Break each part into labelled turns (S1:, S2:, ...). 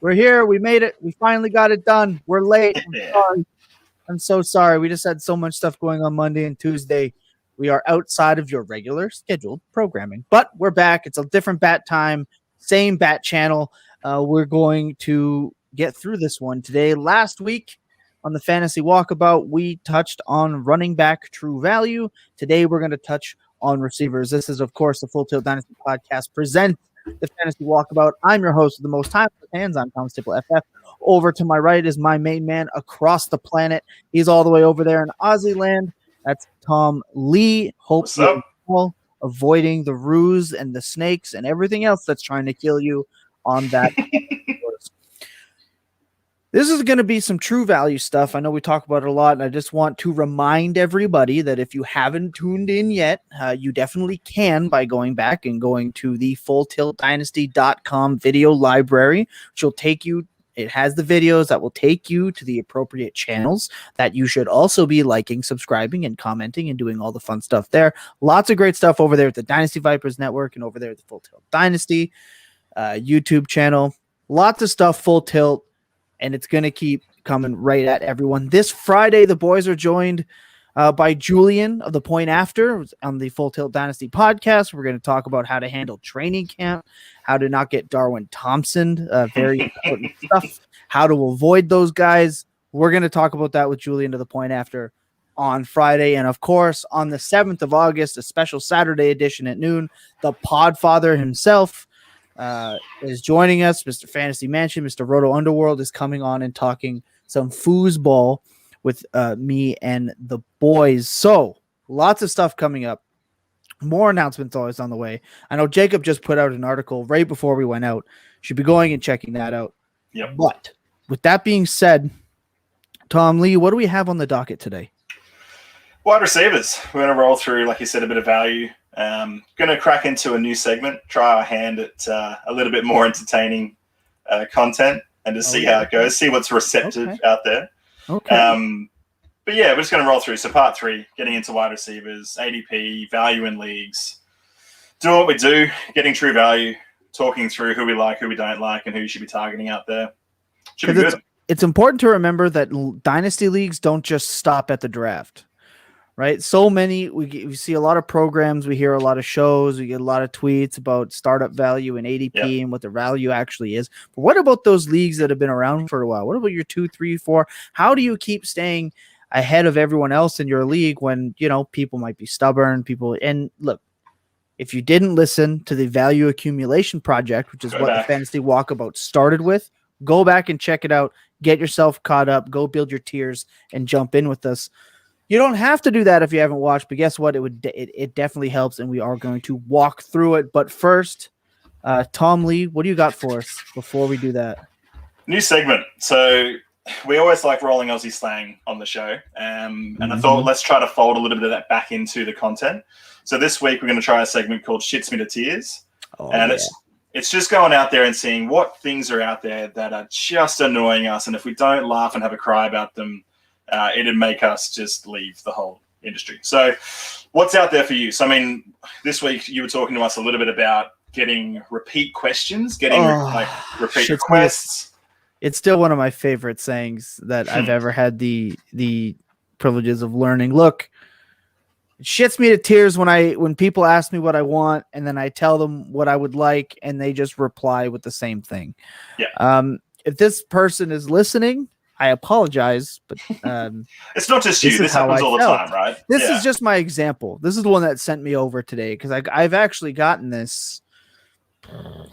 S1: We're here. We made it. We finally got it done. We're late. I'm sorry. I'm so sorry. We just had so much stuff going on Monday and Tuesday. We are outside of your regular scheduled programming, but we're back. It's a different bat time, same bat channel. We're going to get through this one today. Last week on the Fantasy Walkabout, we touched on running back true value. Today, we're going to touch on receivers. This is, of course, the FullTilt Dynasty Podcast presents the Fantasy Walkabout. I'm your host of the most time with hands. I'm Tom Stipple FF. Over to my right is my main man across the planet. He's all the way over there in Aussie land. That's Tom Lee. Hope you're all avoiding the ruse and the snakes and everything else that's trying to kill you on that. This is going to be some true value stuff. I know we talk about it a lot, and I just want to remind everybody that if you haven't tuned in yet, you definitely can by going back and going to the FullTiltDynasty.com video library, which will take you. It has the videos that will take you to the appropriate channels that you should also be liking, subscribing, and commenting and doing all the fun stuff there. Lots of great stuff over there at the Dynasty Vipers Network and over there at the Full Tilt Dynasty YouTube channel. Lots of stuff, Full Tilt. And it's going to keep coming right at everyone. This Friday, the boys are joined by Julian of the Point After on the Full Tilt Dynasty podcast. We're going to talk about how to handle training camp, how to not get Darwin Thompson, very important stuff, how to avoid those guys. We're going to talk about that with Julian of the Point After on Friday. And, of course, on the 7th of August, a special Saturday edition at noon, the Podfather himself is joining us. Mr. Fantasy Mansion, Mr. Roto Underworld is coming on and talking some foosball with me and the boys. So lots of stuff coming up. More announcements always on the way. I know Jacob just put out an article right before we went out. Should be going and checking that out.
S2: Yep.
S1: But with that being said, Tom Lee, what do we have on the docket today?
S2: Wide receivers. We're going to roll through, like you said, a bit of value. Going to crack into a new segment, try our hand at a little bit more entertaining content and just see how it goes, see what's receptive out there.
S1: Okay.
S2: But yeah, we're just going to roll through. So part 3, getting into wide receivers, ADP, value in leagues, doing what we do, getting true value, talking through who we like, who we don't like, and who you should be targeting out there. Should be good.
S1: It's important to remember that dynasty leagues don't just stop at the draft. Right. So many, we see a lot of programs, we hear a lot of shows, we get a lot of tweets about startup value and ADP and what the value actually is. But what about those leagues that have been around for a while? What about your 2, 3, 4? How do you keep staying ahead of everyone else in your league when, people might be stubborn, and look, if you didn't listen to the Value Accumulation Project, which is what the Fantasy Walkabout started with, go back and check it out, get yourself caught up, go build your tiers and jump in with us. You don't have to do that if you haven't watched, but guess what? It definitely helps, and we are going to walk through it. But first, Tom Lee, what do you got for us before we do that?
S2: New segment. So we always like rolling Aussie slang on the show, and I thought let's try to fold a little bit of that back into the content. So this week we're going to try a segment called Shits Me to Tears, it's just going out there and seeing what things are out there that are just annoying us, and if we don't laugh and have a cry about them, it'd make us just leave the whole industry. So what's out there for you? So, this week you were talking to us a little bit about getting repeat questions, getting repeat requests.
S1: It's still one of my favorite sayings that I've ever had the privileges of learning. Look, it shits me to tears when people ask me what I want and then I tell them what I would like and they just reply with the same thing.
S2: Yeah.
S1: If this person is listening, I apologize, but
S2: it's not just you. This happens all the time, right?
S1: This is just my example. This is the one that sent me over today because I've actually gotten this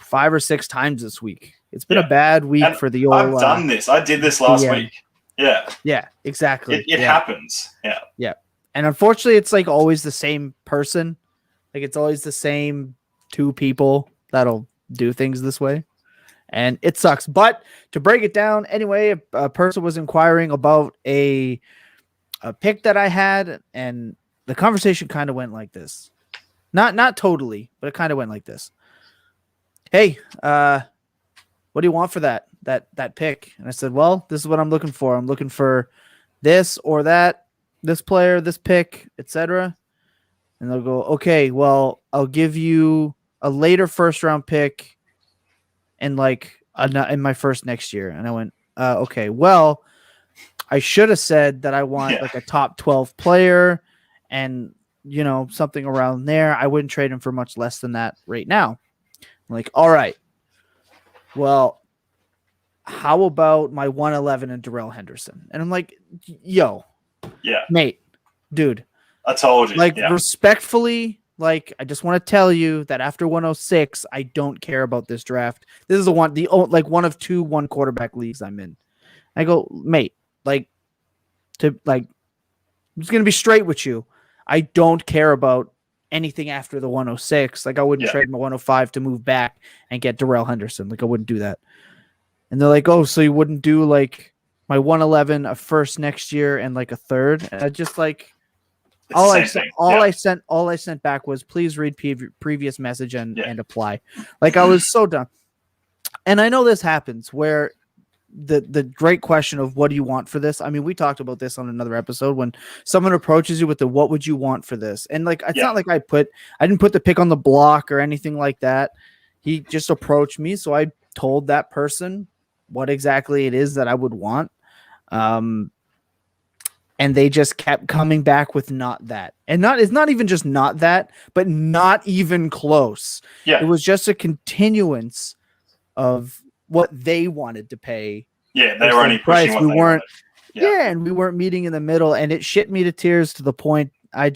S1: 5 or 6 times this week. It's been a bad week for the old.
S2: I've done this. I did this last week. Yeah.
S1: Yeah, exactly.
S2: It happens. Yeah.
S1: Yeah. And unfortunately, it's like always the same person. Like it's always the same 2 people that'll do things this way. And it sucks. But to break it down, anyway, a person was inquiring about a pick that I had, and the conversation kind of went like this. Not totally, but it kind of went like this. Hey, what do you want for that pick? And I said, well, this is what I'm looking for. I'm looking for this or that, this player, this pick, etc. And they'll go, okay, well, I'll give you a later first round pick and like in my first next year. And I went, okay, well, I should have said that I want like a top 12 player and, something around there. I wouldn't trade him for much less than that right now. I'm like, all right, well, how about my 111 and Darrell Henderson? And I'm like, yo, mate, dude,
S2: I told you.
S1: Like, respectfully, like, I just want to tell you that after 106, I don't care about this draft. This is one of two one quarterback leagues I'm in. I go, mate, I'm just gonna be straight with you. I don't care about anything after the 106. Like, I wouldn't trade my 105 to move back and get Darrell Henderson. Like, I wouldn't do that. And they're like, oh, so you wouldn't do like my 111, a first next year, and like a third? And I just like all I sent back was, please read previous message and apply. Like, I was so done. And I know this happens where the great question of what do you want for this? I mean, we talked about this on another episode when someone approaches you with the what would you want for this? And like, it's not like I didn't put the pick on the block or anything like that. He just approached me, so I told that person what exactly it is that I would want. And they just kept coming back with not that. And it's not even just not that, but not even close.
S2: Yeah.
S1: It was just a continuance of what they wanted to pay.
S2: Yeah, they were only pushing what they wanted.
S1: And we weren't meeting in the middle, and it shit me to tears to the point I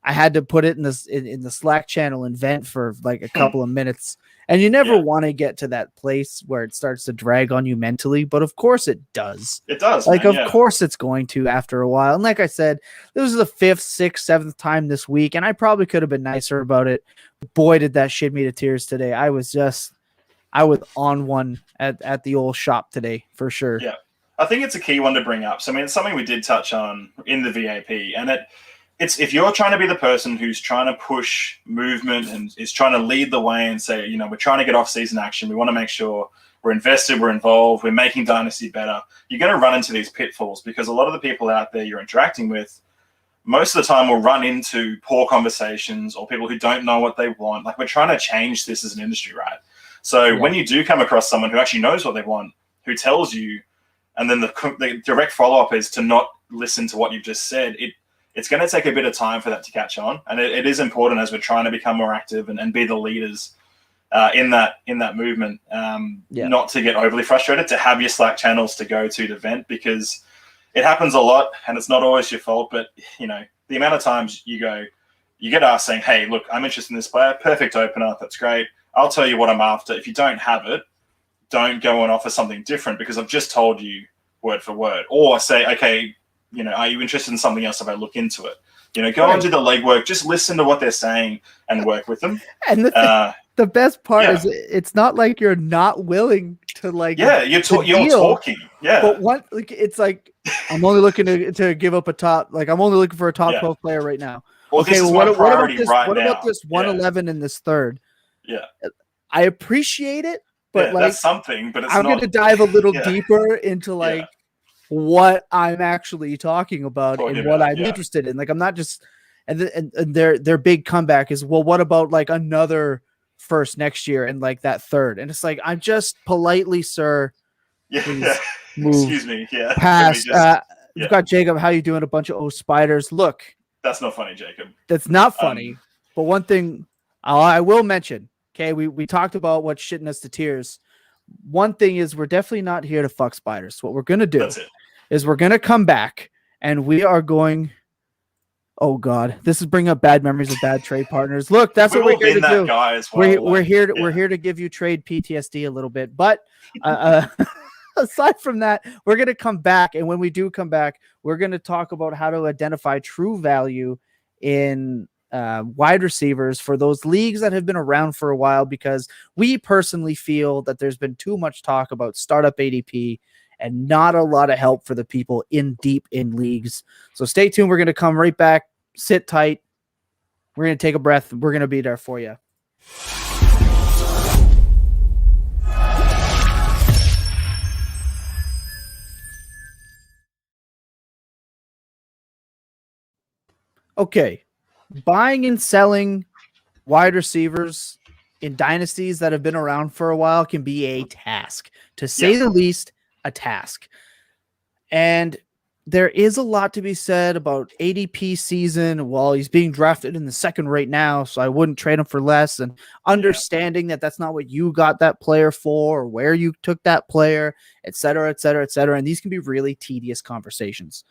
S1: had to put it in the Slack channel and vent for like a couple of minutes. And you never want to get to that place where it starts to drag on you mentally, but of course it does.
S2: It does.
S1: Like, of course it's going to after a while. And like I said, this was the 5th, 6th, 7th time this week, and I probably could have been nicer about it. Boy, did that shit me to tears today. I was on one at the old shop today for sure.
S2: Yeah. I think it's a key one to bring up. So, I mean, it's something we did touch on in the VAP, and it's if you're trying to be the person who's trying to push movement and is trying to lead the way and say, we're trying to get off-season action, we want to make sure we're invested, we're involved, we're making Dynasty better, you're going to run into these pitfalls because a lot of the people out there you're interacting with, most of the time will run into poor conversations or people who don't know what they want. Like, we're trying to change this as an industry, right? So when you do come across someone who actually knows what they want, who tells you, and then the direct follow-up is to not listen to what you've just said, it's going to take a bit of time for that to catch on. And it is important as we're trying to become more active and be the leaders in that movement, not to get overly frustrated, to have your Slack channels to go to vent, because it happens a lot and it's not always your fault. But, the amount of times you get asked saying, hey, look, I'm interested in this player. Perfect opener. That's great. I'll tell you what I'm after. If you don't have it, don't go and offer something different because I've just told you word for word. Or say, okay, are you interested in something else if I look into it? Go and do the legwork. Just listen to what they're saying and work with them.
S1: And the best part is it's not like you're not willing to like. Yeah,
S2: you're talking. Yeah,
S1: but it's like I'm only looking to give up a top. Like, I'm only looking for a top 12 player right now.
S2: Well, okay, what
S1: about this 111 in this third?
S2: Yeah,
S1: I appreciate it, but
S2: that's something. But
S1: I'm going to dive a little deeper into like what I'm actually talking about and what I'm interested in. Like, I'm not just and their big comeback is, well, what about like another first next year and like that third? And it's like, I'm just politely, sir.
S2: Excuse me. Yeah.
S1: Past. You've got Jacob. How you doing? A bunch of spiders. Look,
S2: that's not funny, Jacob.
S1: That's not funny. But one thing I will mention. Okay, we talked about what's shitting us to tears. One thing is, we're definitely not here to fuck spiders. What we're gonna do is we're gonna come back and we are going. Oh God, this is bringing up bad memories of bad trade partners. Look, that's what we're here to do. We're here to give you trade PTSD a little bit. But aside from that, we're gonna come back, and when we do come back, we're gonna talk about how to identify true value in wide receivers for those leagues that have been around for a while, because we personally feel that there's been too much talk about startup ADP and not a lot of help for the people deep in leagues. So stay tuned. We're going to come right back. Sit tight. We're going to take a breath. We're going to be there for you. Okay. Buying and selling wide receivers in dynasties that have been around for a while can be a task, to say
S2: Yeah.
S1: the least, a task. And there is a lot to be said about ADP season. Well, he's being drafted in the second right now, so I wouldn't trade him for less. And understanding that that's not what you got that player for, or where you took that player, et cetera, et cetera, et cetera. And these can be really tedious conversations.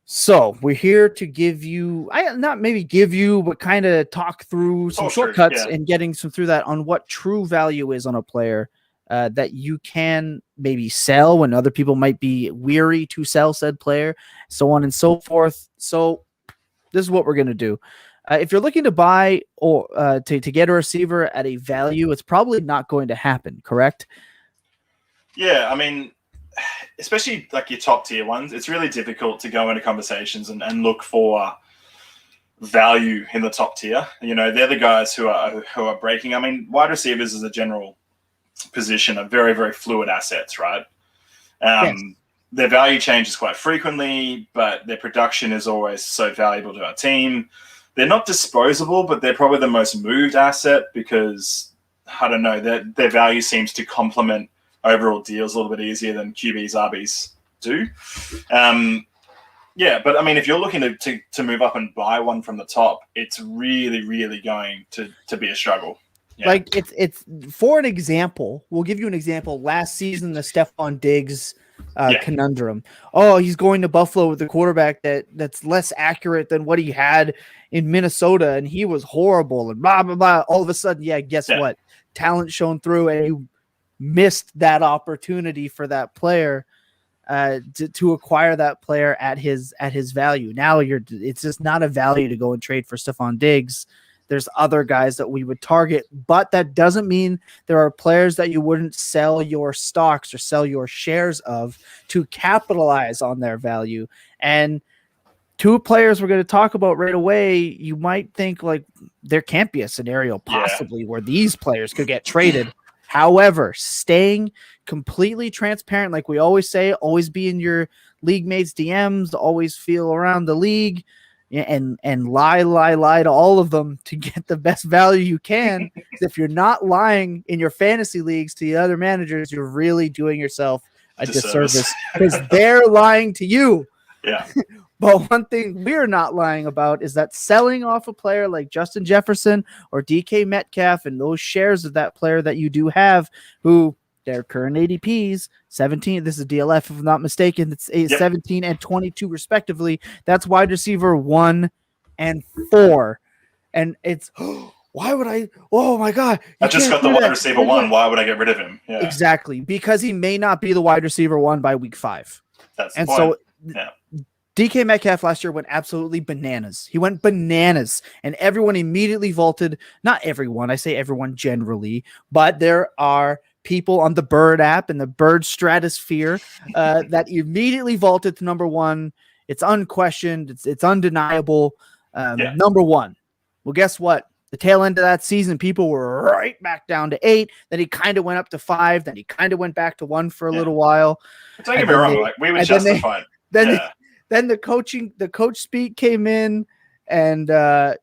S1: So we're here to give you, not maybe give you, but kind of talk through some shortcuts and getting some through that on what true value is on a player. That you can maybe sell when other people might be weary to sell said player, so on and so forth. So this is what we're going to do. If you're looking to buy or to get a receiver at a value, it's probably not going to happen, correct?
S2: Yeah, I mean, especially like your top tier ones, it's really difficult to go into conversations and look for value in the top tier. You know, they're the guys who are breaking. I mean, wide receivers as a general position are very, very fluid assets, right? Yes. Their value changes quite frequently, but their production is always so valuable to our team. They're not disposable, but they're probably the most moved asset because, I don't know, their value seems to complement overall deals a little bit easier than QBs, RBs do. Yeah, but I mean, if you're looking to move up and buy one from the top, it's really, really going to be a struggle. Yeah.
S1: Like it's for an example, we'll give you an example. Last season, the Stephon Diggs conundrum. Oh, he's going to Buffalo with a quarterback that's less accurate than what he had in Minnesota, and he was horrible and blah blah blah. All of a sudden, guess what? Talent shone through, and he missed that opportunity for that player to acquire that player at his value. Now it's just not a value to go and trade for Stephon Diggs. There's other guys that we would target, but that doesn't mean there are players that you wouldn't sell your stocks or sell your shares of to capitalize on their value. And two players we're going to talk about right away, you might think like there can't be a scenario possibly where these players could get traded. However, staying completely transparent, like we always say, always be in your league mates' DMs, always feel around the league. And lie to all of them to get the best value you can. If you're not lying in your fantasy leagues to the other managers, you're really doing yourself a disservice because they're lying to you.
S2: Yeah.
S1: But one thing we're not lying about is that selling off a player like Justin Jefferson or DK Metcalf and those shares of that player that you do have, who their current ADPs, 17, this is DLF if I'm not mistaken, it's 17 and 22 respectively. That's wide receiver 1 and 4. And it's, why would I, oh my God.
S2: I just got the wide receiver 1. Why would I get rid of him? Yeah.
S1: Exactly. Because he may not be the wide receiver 1 by week 5.
S2: That's the point. So
S1: DK Metcalf last year went absolutely bananas. He went bananas, and everyone immediately vaulted. Not everyone, I say everyone generally, but there are people on the Bird app and the Bird stratosphere that immediately vaulted to number 1. It's unquestioned. It's undeniable. Number 1. Well, guess what? The tail end of that season, people were right back down to 8. Then he kind of went up to 5. Then he kind of went back to 1 for a little while.
S2: Don't get me wrong. Like, we were justified.
S1: Then the coach speak came in, and it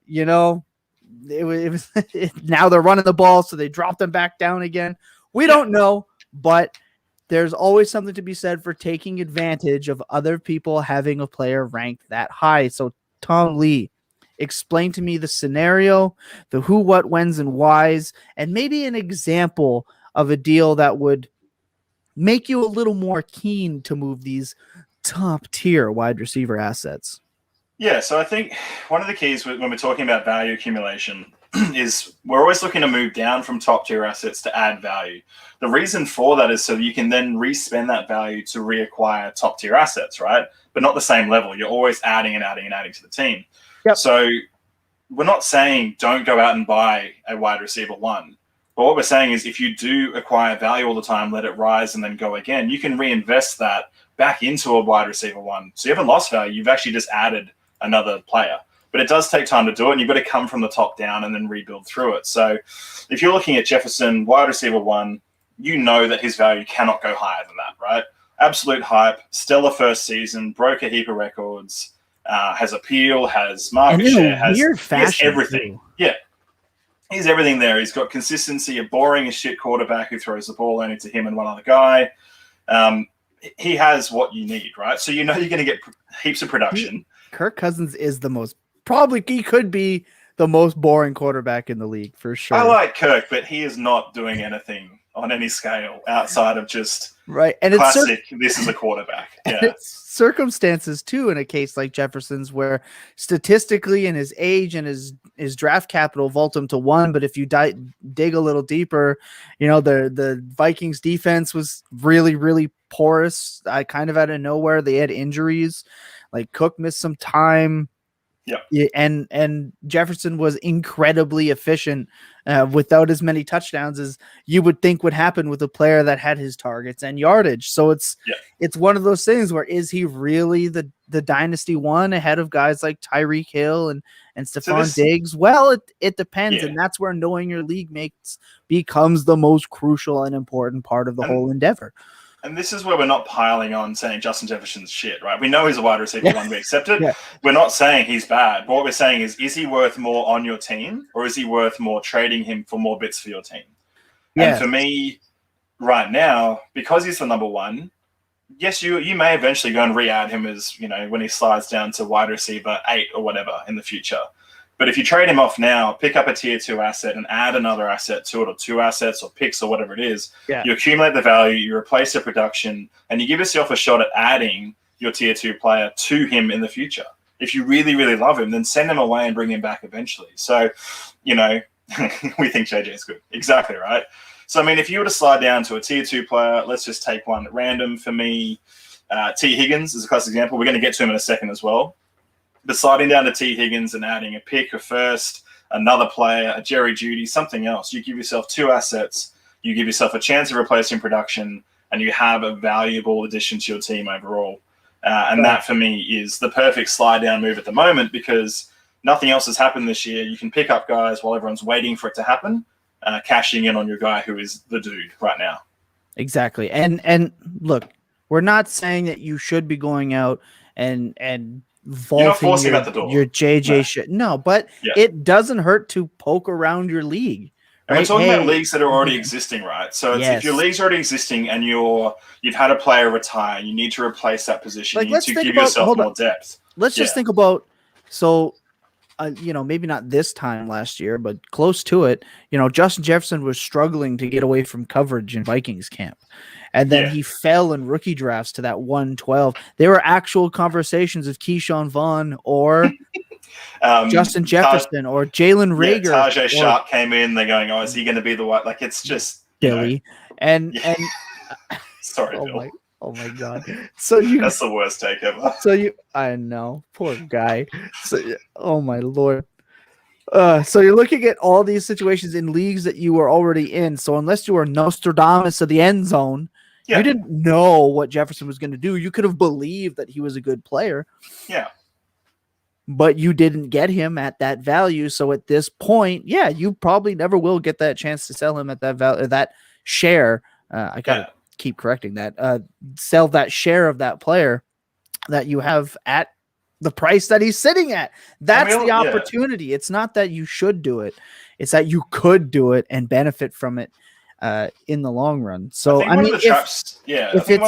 S1: was now they're running the ball, so they dropped them back down again. We don't know, but there's always something to be said for taking advantage of other people having a player ranked that high. So Tom Lee, explain to me the scenario, the who, what, whens, and whys, and maybe an example of a deal that would make you a little more keen to move these top tier wide receiver assets.
S2: Yeah, so I think one of the keys when we're talking about value accumulation is we're always looking to move down from top tier assets to add value. The reason for that is so you can then re-spend that value to reacquire top tier assets, right? But not the same level. You're always adding and adding and adding to the team. Yep. So we're not saying don't go out and buy a wide receiver 1. But what we're saying is if you do acquire value all the time, let it rise and then go again, you can reinvest that back into a wide receiver 1. So you haven't lost value. You've actually just added another player. But it does take time to do it, and you've got to come from the top down and then rebuild through it. So if you're looking at Jefferson, wide receiver 1, you know that his value cannot go higher than that, right? Absolute hype, stellar first season, broke a heap of records, has appeal, has market share, has everything. Too. Yeah. He's everything there. He's got consistency, a boring as shit quarterback who throws the ball only to him and one other guy. He has what you need, right? So you're going to get heaps of production.
S1: Kirk Cousins is he could be the most boring quarterback in the league for sure.
S2: I like Kirk, but he is not doing anything on any scale outside of just
S1: right. And
S2: classic. This is a quarterback. Yeah.
S1: It's circumstances too in a case like Jefferson's, where statistically and his age and his draft capital vault him to 1. But if you dig a little deeper, the Vikings defense was really, really porous. Kind of out of nowhere, they had injuries. Like Cook missed some time. Yeah, and Jefferson was incredibly efficient without as many touchdowns as you would think would happen with a player that had his targets and yardage. So it's one of those things where, is he really the dynasty one ahead of guys like Tyreek Hill and Stephon Diggs? Well, it depends, and that's where knowing your league mates becomes the most crucial and important part of the whole endeavor.
S2: And this is where we're not piling on saying Justin Jefferson's shit, right? We know he's a wide receiver one. We accept it. We're not saying he's bad. But what we're saying is he worth more on your team, or is he worth more trading him for more bits for your team? And for me, right now, because he's the number one, yes, you may eventually go and re-add him as, when he slides down to wide receiver 8 or whatever in the future. But if you trade him off now, pick up a tier 2 asset and add another asset to it, or 2 assets or picks or whatever it is, you accumulate the value, you replace the production, and you give yourself a shot at adding your tier 2 player to him in the future. If you really, really love him, then send him away and bring him back eventually. So, we think JJ is good. Exactly, right? So, if you were to slide down to a tier 2 player, let's just take one at random. For me, T. Higgins is a classic example. We're going to get to him in a second as well. But sliding down to T. Higgins and adding a pick, a first, another player, a Jerry Jeudy, something else, you give yourself 2 assets, you give yourself a chance of replacing production, and you have a valuable addition to your team overall. And that, for me, is the perfect slide-down move at the moment, because nothing else has happened this year. You can pick up guys while everyone's waiting for it to happen, cashing in on your guy who is the dude right now.
S1: Exactly. And look, we're not saying that you should be going out and vaulting
S2: You're not forcing him at the door.
S1: Your JJ shit. No, but it doesn't hurt to poke around your league.
S2: And we're talking about leagues that are already existing, right? So if your league's already existing and you've had a player retire, you need to replace that position. You need to give yourself more depth.
S1: Let's just think about, maybe not this time last year, but close to it. Justin Jefferson was struggling to get away from coverage in Vikings camp. And then he fell in rookie drafts to that 112. There were actual conversations of Keyshawn Vaughn or Justin Jefferson or Jalen Reagor.
S2: Tajay Sharp came in. They're going, is he going to be the one? Like, it's just
S1: Billy. And
S2: sorry, Bill.
S1: Oh my God. So
S2: that's the worst take ever.
S1: I know, poor guy. Oh my Lord. So you're looking at all these situations in leagues that you were already in. So unless you were Nostradamus of the end zone, you didn't know what Jefferson was going to do. You could have believed that he was a good player.
S2: Yeah.
S1: But you didn't get him at that value. So at this point, you probably never will get that chance to sell him at that value, that share. I got to keep correcting that. Sell that share of that player that you have at the price that he's sitting at. That's the opportunity. It's not that you should do it. It's that you could do it and benefit from it in the long run. So
S2: I think one of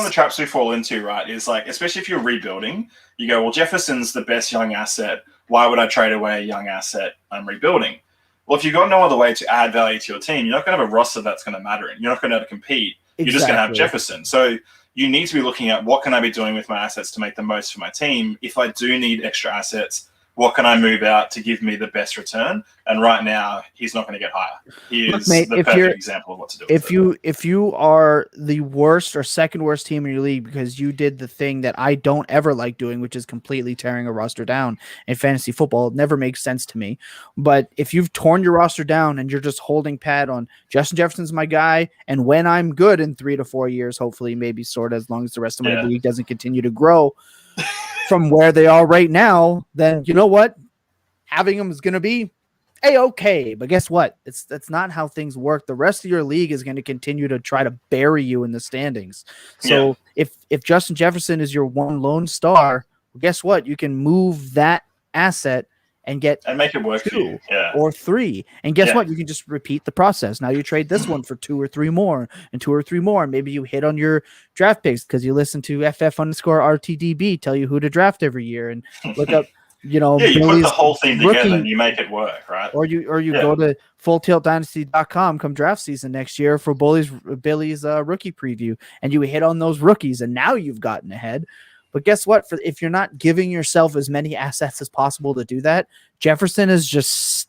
S2: the traps we fall into, right, is like, especially if you're rebuilding, you go, well, Jefferson's the best young asset. Why would I trade away a young asset I'm rebuilding? Well, if you've got no other way to add value to your team, you're not going to have a roster that's going to matter. You're not going to be able to compete. Exactly. You're just going to have Jefferson. So you need to be looking at, what can I be doing with my assets to make the most for my team? If I do need extra assets, what can I move out to give me the best return? And right now, he's not going to get higher. He is the perfect example of what to do.
S1: If you are the worst or second worst team in your league because you did the thing that I don't ever like doing, which is completely tearing a roster down in fantasy football, it never makes sense to me. But if you've torn your roster down and you're just holding pat on Justin Jefferson's my guy, and when I'm good in 3 to 4 years, hopefully maybe sort of, as long as the rest of my league doesn't continue to grow from where they are right now, then you know what? Having them is going to be okay. But guess what? That's not how things work. The rest of your league is going to continue to try to bury you in the standings. So if Justin Jefferson is your one lone star, well, guess what? You can move that asset and get
S2: and make it work for you.
S1: 2
S2: Yeah.
S1: or 3. And guess
S2: Yeah.
S1: what? You can just repeat the process. Now you trade this one for 2 or 3 more and 2 or 3 more. Maybe you hit on your draft picks because you listen to FF_RTDB tell you who to draft every year and look up,
S2: you put
S1: Billy's
S2: the whole thing
S1: rookie,
S2: together and you make it work, right?
S1: Or you go to FullTiltDynasty.com come draft season next year for Billy's rookie preview, and you hit on those rookies, and now you've gotten ahead. But guess what? If you're not giving yourself as many assets as possible to do that, Jefferson is just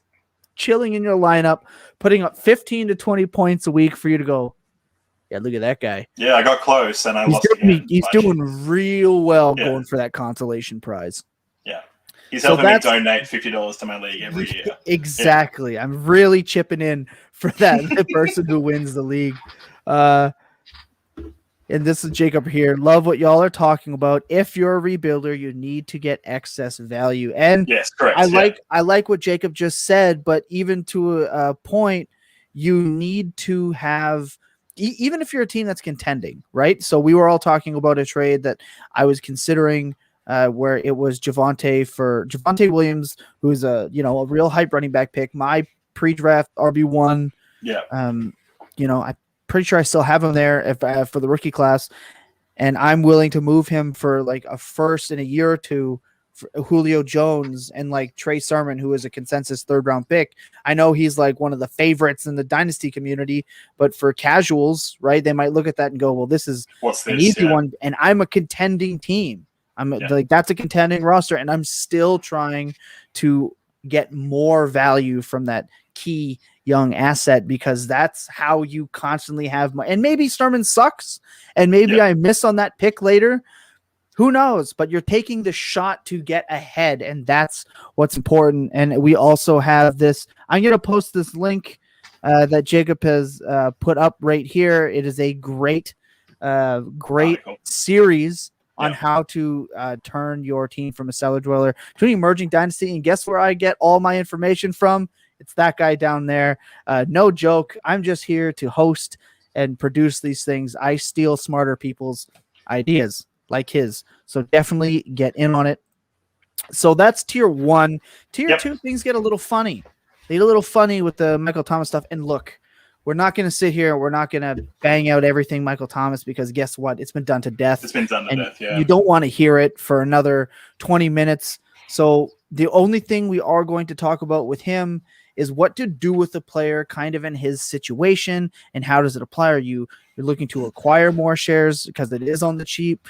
S1: chilling in your lineup, putting up 15 to 20 points a week for you to go, yeah, look at that guy.
S2: Yeah, I got close and I lost again.
S1: He's doing real well going for that consolation prize.
S2: Yeah. He's helping me donate $50 to my league every year.
S1: Exactly. Yeah. I'm really chipping in for the person who wins the league. And this is Jacob here. Love what y'all are talking about. If you're a rebuilder, you need to get excess value. And
S2: yes, correct.
S1: I like what Jacob just said, but even to a point, you need to have, even if you're a team that's contending, right? So we were all talking about a trade that I was considering where it was Javonte Williams, who's a real hype running back pick, my pre-draft RB1.
S2: Yeah.
S1: I'm pretty sure I still have him there for the rookie class, and I'm willing to move him for like a first in a year or two for Julio Jones and like Trey Sermon, who is a consensus 3rd round pick. I know he's like one of the favorites in the dynasty community, but for casuals, right, they might look at that and go, well, this is an easy one, and I'm a contending team. That's a contending roster, and I'm still trying to get more value from that key young asset because that's how you constantly have and maybe Starman sucks and maybe I miss on that pick later. Who knows? But you're taking the shot to get ahead, and that's what's important. And we also have this. I'm going to post this link that Jacob has put up right here. It is a great series on how to turn your team from a cellar dweller to an emerging dynasty. And guess where I get all my information from? It's that guy down there. No joke. I'm just here to host and produce these things. I steal smarter people's ideas like his. So definitely get in on it. So that's tier 1. Tier 2, things get a little funny. They get a little funny with the Michael Thomas stuff. And look, we're not going to sit here. We're not going to bang out everything Michael Thomas because guess what? It's been done to death.
S2: It's been done to death, yeah.
S1: You don't want to hear it for another 20 minutes. So the only thing we are going to talk about with him is what to do with the player kind of in his situation and how does it apply? You're looking to acquire more shares because it is on the cheap.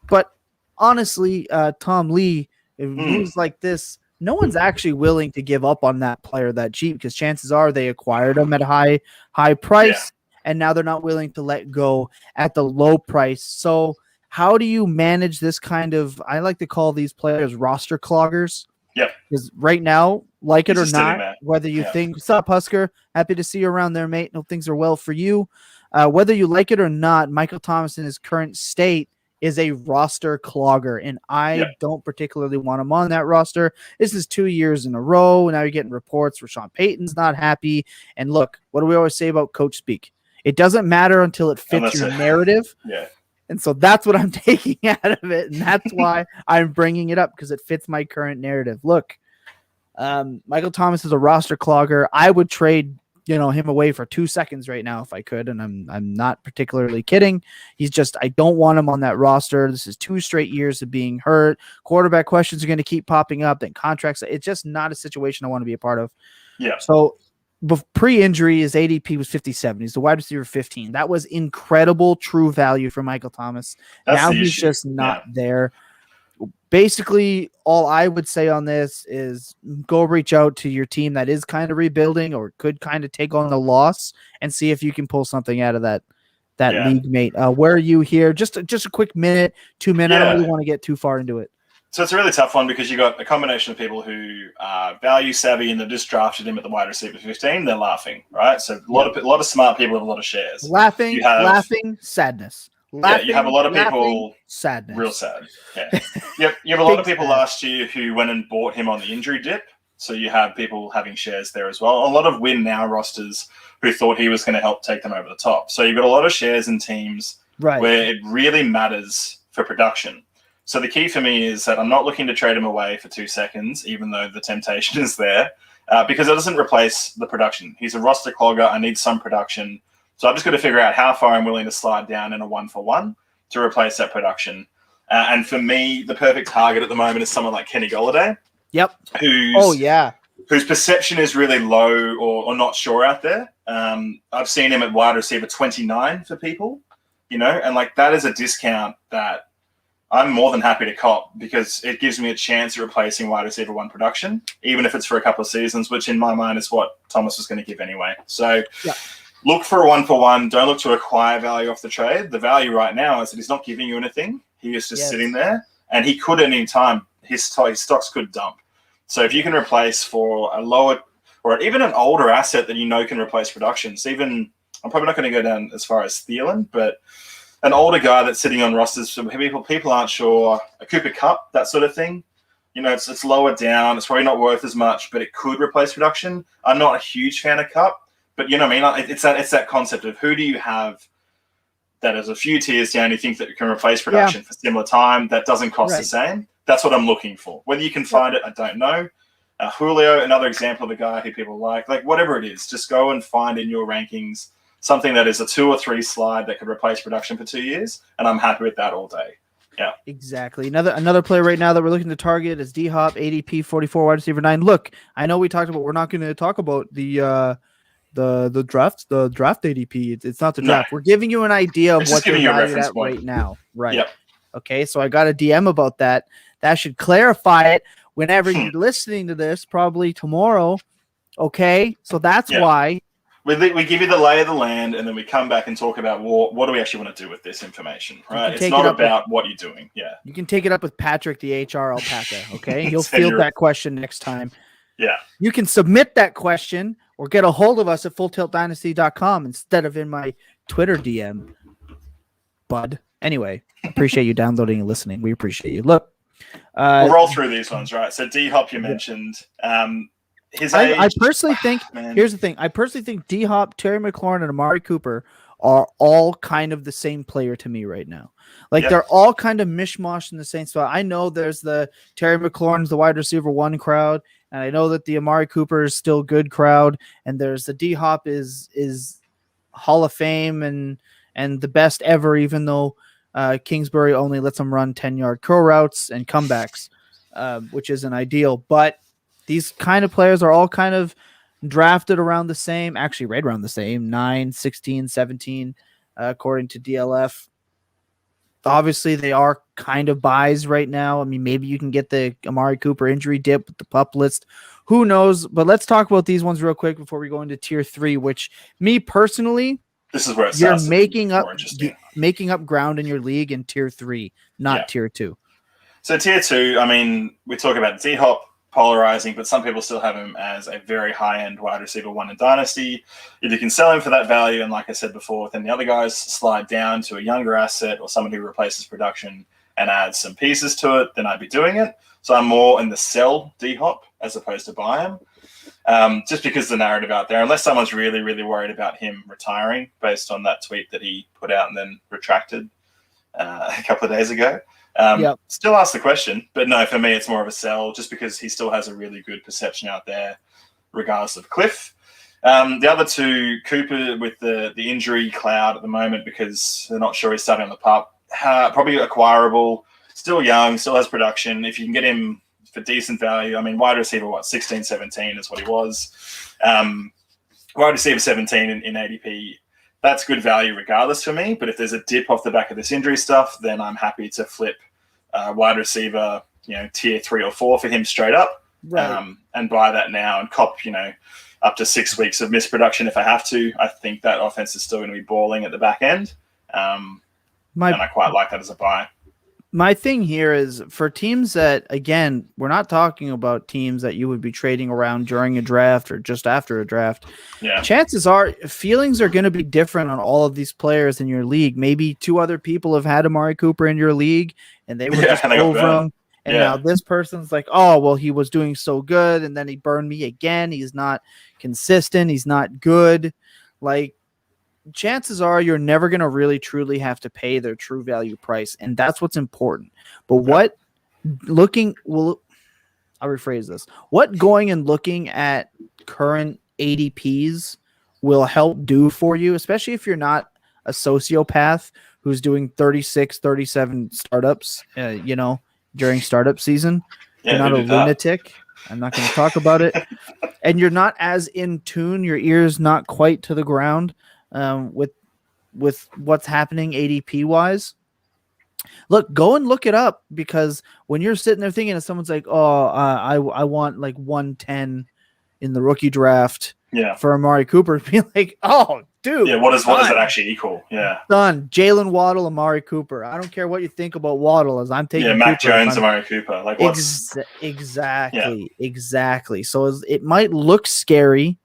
S1: But honestly, Tom Lee, in moves like this, no one's actually willing to give up on that player that cheap because chances are they acquired him at a high price and now they're not willing to let go at the low price. So how do you manage this kind of, I like to call these players roster cloggers.
S2: Yeah.
S1: Because right now, like it or not, whether you think, what's up, Husker? Happy to see you around there, mate. Hope things are well for you. Whether you like it or not, Michael Thomas in his current state is a roster clogger, and I don't particularly want him on that roster. This is 2 years in a row. Now you're getting reports where Sean Payton's not happy. And look, what do we always say about coach speak? It doesn't matter until it fits your narrative.
S2: Yeah.
S1: And so that's what I'm taking out of it, and that's why I'm bringing it up because it fits my current narrative. Look, Michael Thomas is a roster clogger. I would trade him away for 2 seconds right now if I could, and I'm not particularly kidding. He's just, I don't want him on that roster. This is 2 straight years of being hurt. Quarterback questions are going to keep popping up. Then contracts. It's just not a situation I want to be a part of.
S2: Yeah.
S1: So pre-injury, his ADP was 57. He's the wide receiver 15. That was incredible true value for Michael Thomas. Now he's just not there. Basically, all I would say on this is go reach out to your team that is kind of rebuilding or could kind of take on the loss and see if you can pull something out of that league mate. Where are you here? Just a quick minute, 2 minutes. I don't really want to get too far into it.
S2: So it's a really tough one because you got a combination of people who are value savvy and they've just drafted him at the wide receiver 15. They're laughing, right? So a lot of smart people have a lot of shares.
S1: Laughing, sadness. Laughing,
S2: you have a lot of people
S1: sadness.
S2: Real sad. Yeah. You have a lot of people last year who went and bought him on the injury dip. So you have people having shares there as well. A lot of win now rosters who thought he was going to help take them over the top. So you've got a lot of shares in teams where it really matters for production. So the key for me is that I'm not looking to trade him away for 2 seconds, even though the temptation is there, because it doesn't replace the production. He's a roster clogger. I need some production. So I've just got to figure out how far I'm willing to slide down in a 1-for-1 to replace that production. And for me, the perfect target at the moment is someone like Kenny Golladay.
S1: Yep.
S2: Whose perception is really low or not sure out there. I've seen him at wide receiver 29 for people, and like that is a discount that I'm more than happy to cop because it gives me a chance of replacing wide receiver 1 production, even if it's for a couple of seasons, which in my mind is what Thomas was going to give anyway. So look for a 1-for-1. Don't look to acquire value off the trade. The value right now is that he's not giving you anything. He is just sitting there, and he could at any time, his stocks could dump. So if you can replace for a lower or even an older asset that can replace production. So even, I'm probably not going to go down as far as Thielen, but an older guy that's sitting on rosters, so people aren't sure, a Cooper Kupp, that sort of thing. It's lower down. It's probably not worth as much, but it could replace production. I'm not a huge fan of Kupp, but it's that concept of who do you have that is a few tiers down, you think that can replace production for similar time that doesn't cost the same. That's what I'm looking for. Whether you can find it, I don't know. Julio, another example of a guy who people like whatever it is, just go and find in your rankings something that is a 2 or 3 slide that could replace production for 2 years, and I'm happy with that all day. Yeah,
S1: exactly. Another player right now that we're looking to target is D-Hop, ADP 44, wide receiver 9. Look, I know we talked about, we're not going to talk about the draft ADP. It's not the draft. We're giving you an idea of what they're valued at right now. Right. Yep. Okay. So I got a DM about that. That should clarify it whenever you're listening to this, probably tomorrow. Okay. So that's why
S2: we give you the lay of the land, and then we come back and talk about what do we actually want to do with this information, right? It's not about what you're doing. Yeah.
S1: You can take it up with Patrick, the HR alpaca. Okay. He'll field that question next time.
S2: Yeah.
S1: You can submit that question or get a hold of us at FullTiltDynasty.com instead of in my Twitter DM, bud. Anyway, appreciate you downloading and listening. We appreciate you. Look,
S2: we'll roll through these ones, right? So D-Hop, you mentioned. His age.
S1: I personally think, here's the thing. I personally think D-Hop, Terry McLaurin, and Amari Cooper are all kind of the same player to me right now. They're all kind of mishmash in the same spot. I know there's the Terry McLaurin's the wide receiver 1 crowd, and I know that the Amari Cooper is still good crowd, and there's the D-Hop is Hall of Fame and the best ever, even though Kingsbury only lets him run 10-yard curl routes and comebacks, which isn't ideal. But these kind of players are all kind of drafted around the same, actually right around the same, 9, 16, 17, according to DLF. Obviously, they are kind of buys right now. I mean, maybe you can get the Amari Cooper injury dip with the pup list. Who knows? But let's talk about these ones real quick before we go into tier 3, which me personally,
S2: this is where it
S1: you're making up ground in your league in tier 3, not tier 2.
S2: So tier 2, I mean, we talk about D-Hop, polarizing, but some people still have him as a very high-end wide receiver 1 in Dynasty. If you can sell him for that value, and like I said before, then the other guys slide down to a younger asset or someone who replaces production and adds some pieces to it, then I'd be doing it. So I'm more in the sell D-Hop as opposed to buy him, just because the narrative out there, unless someone's really, really worried about him retiring based on that tweet that he put out and then retracted a couple of days ago. Still ask the question, but no, for me, it's more of a sell just because he still has a really good perception out there, regardless of Cliff. The other two, Cooper with the injury cloud at the moment because they're not sure he's starting on the pup, probably acquirable, still young, still has production. If you can get him for decent value, I mean, wide receiver, 16, 17 is what he was. Wide receiver 17 in ADP, that's good value regardless for me. But if there's a dip off the back of this injury stuff, then I'm happy to flip wide receiver, tier 3 or 4 for him straight up, and buy that now and cop, up to 6 weeks of misproduction if I have to. I think that offense is still going to be balling at the back end, and I quite like that as a buy.
S1: My thing here is for teams that, again, we're not talking about teams that you would be trading around during a draft or just after a draft.
S2: Yeah.
S1: Chances are feelings are going to be different on all of these players in your league. Maybe 2 other people have had Amari Cooper in your league and they were just over him. And now this person's like, oh, well, he was doing so good. And then he burned me again. He's not consistent. He's not good. Like, chances are you're never going to really truly have to pay their true value price, and that's what's important. But what looking will I'll rephrase this. What going and looking at current ADPs will help do for you, especially if you're not a sociopath who's doing 36, 37 startups, during startup season.
S2: Yeah,
S1: You're not a lunatic. I'm not going to talk about it. And you're not as in tune. Your ear's not quite to the ground with what's happening ADP wise. Look, go and look it up, because when you're sitting there thinking, if someone's like, "Oh, I want like 110 in the rookie draft for Amari Cooper," be like, "Oh, dude,
S2: what does that actually equal?"
S1: Done. Jalen Waddle, Amari Cooper. I don't care what you think about Waddle, as I'm taking
S2: Mac Jones, Amari Cooper. Like what's
S1: exactly. So it might look scary,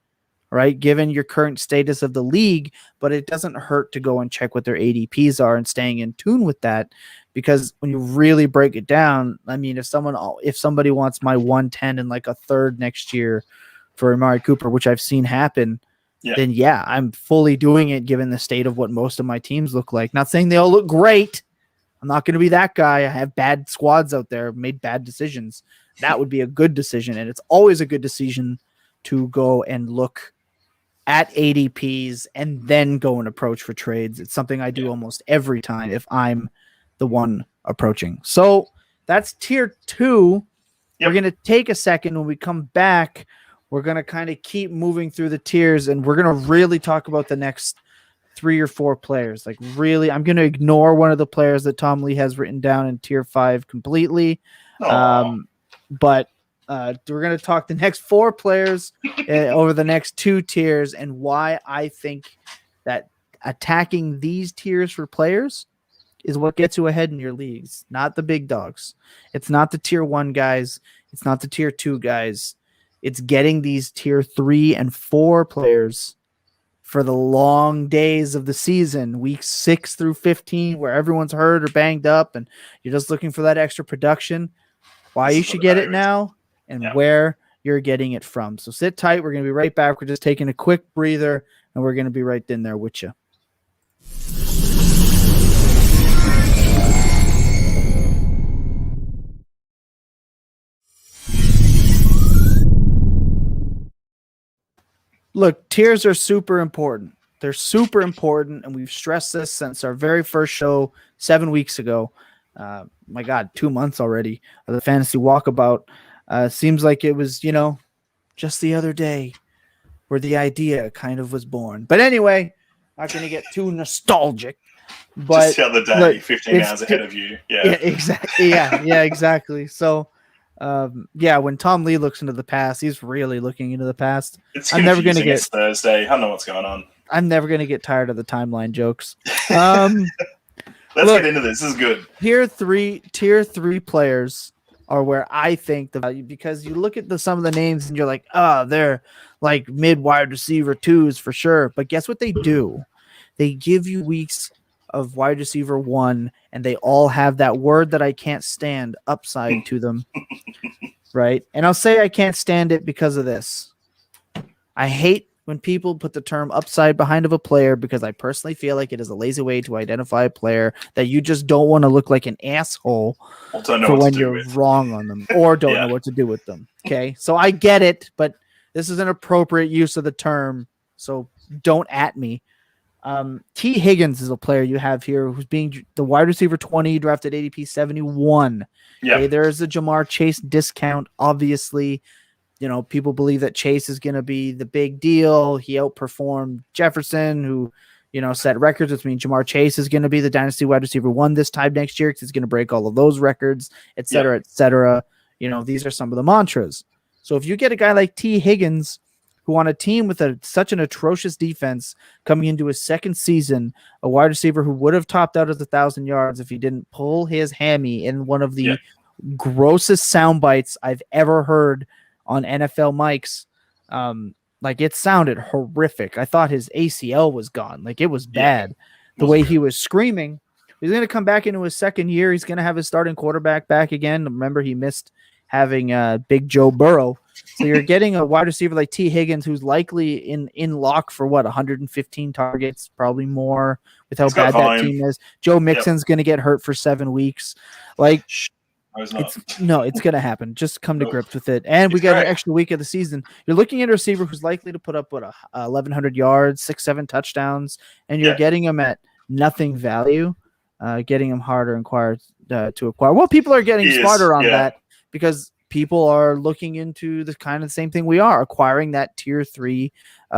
S1: right, given your current status of the league, but it doesn't hurt to go and check what their ADPs are and staying in tune with that, because when you really break it down, I mean, if somebody wants my 110 and like a third next year for Amari Cooper, which I've seen happen, then I'm fully doing it given the state of what most of my teams look like. Not saying they all look great. I'm not going to be that guy. I have bad squads out there, made bad decisions. That would be a good decision, and it's always a good decision to go and look at ADPs and then go and approach for trades. It's something I do almost every time if I'm the one approaching. So that's tier 2. We're going to take a second. When we come back, we're going to kind of keep moving through the tiers, and we're going to really talk about the next 3 or 4 players. Like, really, I'm going to ignore one of the players that Tom Lee has written down in tier 5 completely. But we're going to talk the next 4 players over the next 2 tiers, and why I think that attacking these tiers for players is what gets you ahead in your leagues, not the big dogs. It's not the tier 1 guys. It's not the tier 2 guys. It's getting these tier 3 and 4 players for the long days of the season, weeks 6 through 15, where everyone's hurt or banged up and you're just looking for that extra production. Why you should get it now and where you're getting it from. So sit tight. We're going to be right back. We're just taking a quick breather, and we're going to be right in there with you. Look, tiers are super important. They're super important, and we've stressed this since our very first show 7 weeks ago. My God, 2 months already of the Fantasy Walkabout. Seems like it was, just the other day where the idea kind of was born. But anyway, not going to get too nostalgic. But
S2: just the other day, 15 hours ahead of you. Yeah,
S1: exactly. Yeah, exactly. So, when Tom Lee looks into the past, he's really looking into the past.
S2: I'm never going to get Thursday. I don't know what's going on.
S1: I'm never going to get tired of the timeline jokes.
S2: Let's get into this. This is good.
S1: Tier three players are where I think the value, because you look at some of the names and you're like, they're like mid wide receiver 2s for sure. But guess what they do? They give you weeks of wide receiver 1, and they all have that word that I can't stand upside to them. Right? And I'll say I can't stand it because of this. I hate when people put the term upside behind of a player, because I personally feel like it is a lazy way to identify a player that you just don't want to look like an asshole for when you're wrong on them or don't know what to do with them. Okay. So I get it, but this is an appropriate use of the term. So don't at me. T. Higgins is a player you have here who's being the wide receiver 20, drafted ADP 71.
S2: Yeah.
S1: Okay, there's a Jamar Chase discount, obviously. People believe that Chase is going to be the big deal. He outperformed Jefferson, who, set records, which means Jamar Chase is going to be the dynasty wide receiver 1 this time next year, because he's going to break all of those records, et cetera, et cetera. These are some of the mantras. So if you get a guy like T. Higgins, who on a team with such an atrocious defense coming into his second season, a wide receiver who would have topped out at 1,000 yards if he didn't pull his hammy in one of the grossest sound bites I've ever heard on NFL mics. Like, it sounded horrific. I thought his ACL was gone. Like, it was bad. The way he was screaming. He's going to come back into his second year. He's going to have his starting quarterback back again. Remember, he missed having Big Joe Burrow. So you're getting a wide receiver like T. Higgins, who's likely in lock for 115 targets, probably more with how bad that team is. Joe Mixon's going to get hurt for 7 weeks. Like, it's going to happen. Just come to grips with it. And we got an extra week of the season. You're looking at a receiver who's likely to put up 1,100 yards, 6-7 touchdowns, and you're getting him at nothing value, getting him harder to acquire. Well, people are getting smarter on that because people are looking into the kind of the same thing we are, acquiring that tier 3